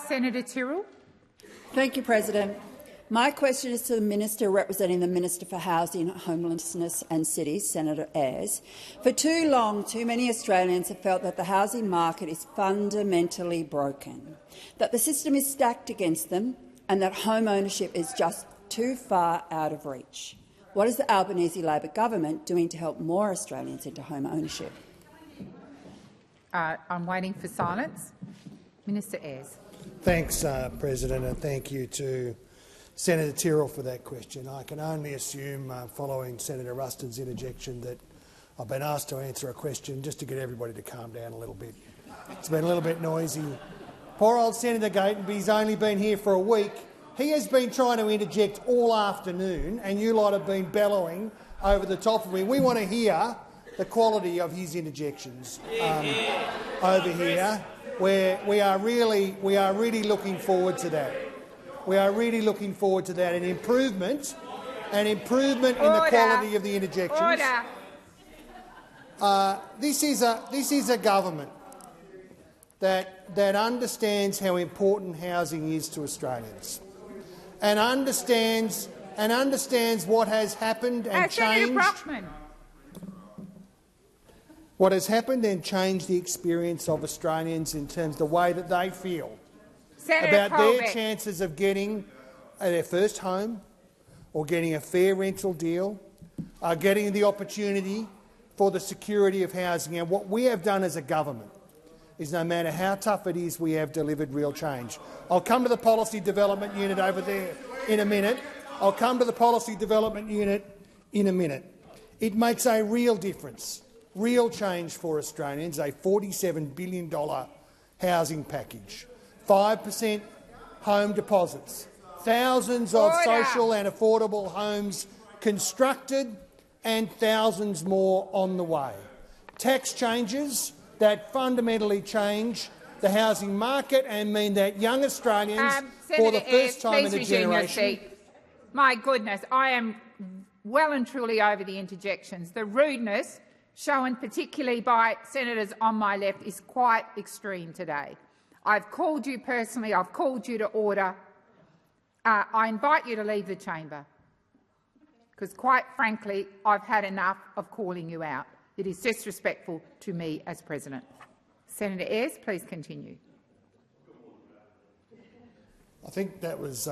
Senator Tyrrell. Thank you, President. My question is to the Minister representing the Minister for Housing, Homelessness and Cities, Senator Ayres. For too long, too many Australians have felt that the housing market is fundamentally broken, that the system is stacked against them and that home ownership is just too far out of reach. What is the Albanese Labor government doing to help more Australians into home ownership? I'm waiting for silence. Minister Ayres. Thanks, President, and thank you to Senator Tyrrell for that question. I can only assume, following Senator Ruston's interjection, that I've been asked to answer a question just to get everybody to calm down a little bit. It's been a little bit noisy. Poor old Senator Gatenby's only been here for a week. He has been trying to interject all afternoon, and you lot have been bellowing over the top of him. We want to hear the quality of his interjections over here. We are really looking forward to that. We are really looking forward to that. An improvement in the quality of the interjections. This is a government that understands how important housing is to Australians, and understands what has happened and changed. What has happened and changed the experience of Australians in terms of the way that they feel about their chances of getting their first home or getting a fair rental deal, getting the opportunity for the security of housing. And what we have done as a government is, no matter how tough it is, we have delivered real change. I'll come to the Policy Development Unit over there in a minute. It makes a real difference, real change for Australians, a $47 billion housing package, 5% home deposits, thousands of social and affordable homes constructed and thousands more on the way. Tax changes that fundamentally change the housing market and mean that young Australians, for the first time in a generation— My goodness, I am well and truly over the interjections. The rudeness shown particularly by senators on my left is quite extreme today. I've called you personally. I've called you to order. I invite you to leave the chamber, because, quite frankly, I've had enough of calling you out. It is disrespectful to me as President. Senator Ayres, please continue. I think that was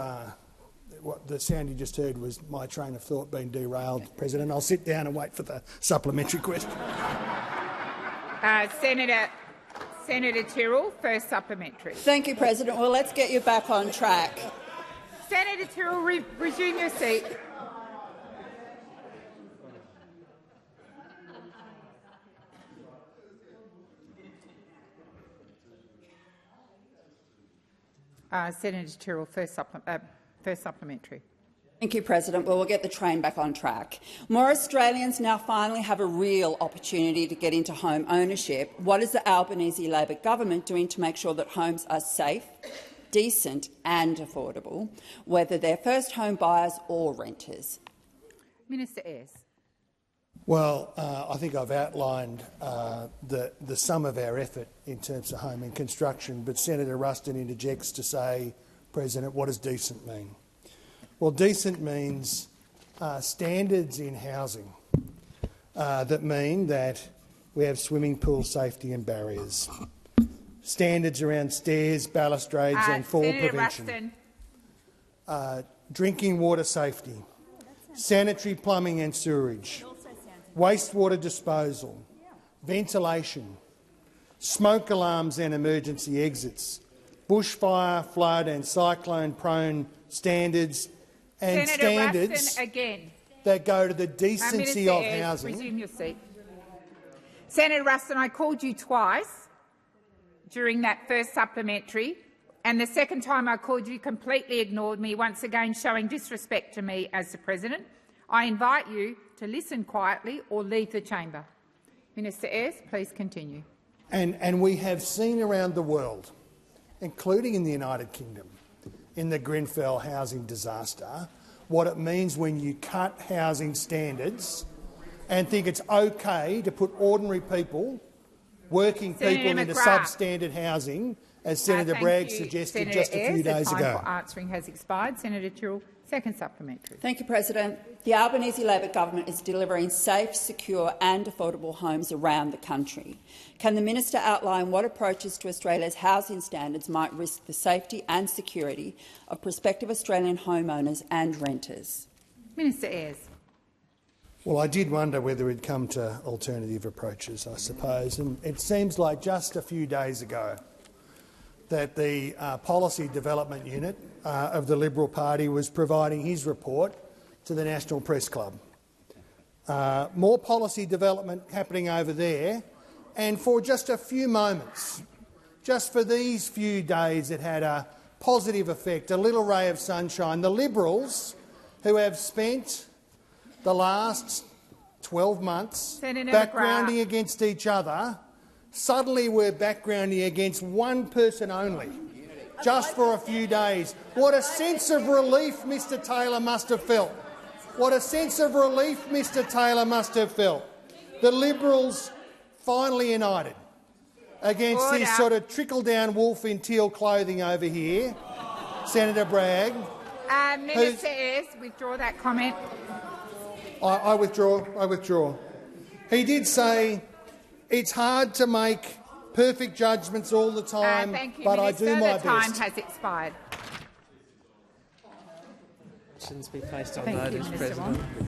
what the sound you just heard was my train of thought being derailed, President. I'll sit down and wait for the supplementary question. Senator Tyrrell, first supplementary. Thank you, President. Well, let's get you back on track. Senator Tyrrell, resume your seat. Senator Tyrrell, first supplementary. Thank you, President. Well, we'll get the train back on track. More Australians now finally have a real opportunity to get into home ownership. What is the Albanese Labor government doing to make sure that homes are safe, decent and affordable, whether they're first home buyers or renters? Minister Ayres. Well, I think I've outlined the sum of our effort in terms of home and construction, but Senator Ruston interjects to say, President, what does decent mean? Well, decent means standards in housing that mean that we have swimming pool safety and barriers, standards around stairs, balustrades and fall Senator prevention, Ruston. Drinking water safety, sanitary plumbing and sewerage, wastewater disposal, ventilation, smoke alarms and emergency exits, bushfire, flood and cyclone-prone standards and Senator standards Ruston, again. that go to the decency of Ayres, housing. resume your seat. Senator Ruston, I called you twice during that first supplementary, and the second time I called you completely ignored me, once again showing disrespect to me as the President. I invite you to listen quietly or leave the chamber. Minister Ayres, please continue. And we have seen around the world, including in the United Kingdom, in the Grenfell housing disaster, what it means when you cut housing standards and think it's okay to put ordinary people, working people into substandard housing, as Senator Bragg suggested Senator just a few days ago. The time ago. for answering has expired. Senator Tyrrell, second supplementary. Thank you, President. The Albanese Labor government is delivering safe, secure and affordable homes around the country. Can the minister outline what approaches to Australia's housing standards might risk the safety and security of prospective Australian homeowners and renters? Minister Ayres. Well, I did wonder whether we'd come to alternative approaches, I suppose, and it seems like just a few days ago that the Policy Development Unit of the Liberal Party was providing his report to the National Press Club. More policy development happening over there, and for just a few moments, just for these few days, it had a positive effect, a little ray of sunshine. The Liberals, who have spent the last 12 months backgrounding against each other, suddenly we're backgrounding against one person only, just for a few days. What a sense of relief Mr Taylor must have felt. What a sense of relief Mr Taylor must have felt. The Liberals finally united against this sort of trickle-down wolf in teal clothing over here, Senator Bragg. Minister Ayres, withdraw that comment. I withdraw. He did say it's hard to make perfect judgments all the time, thank you, but Minister. I do my the time best. has expired. Be placed on Thank you, notice, Minister President. Wong.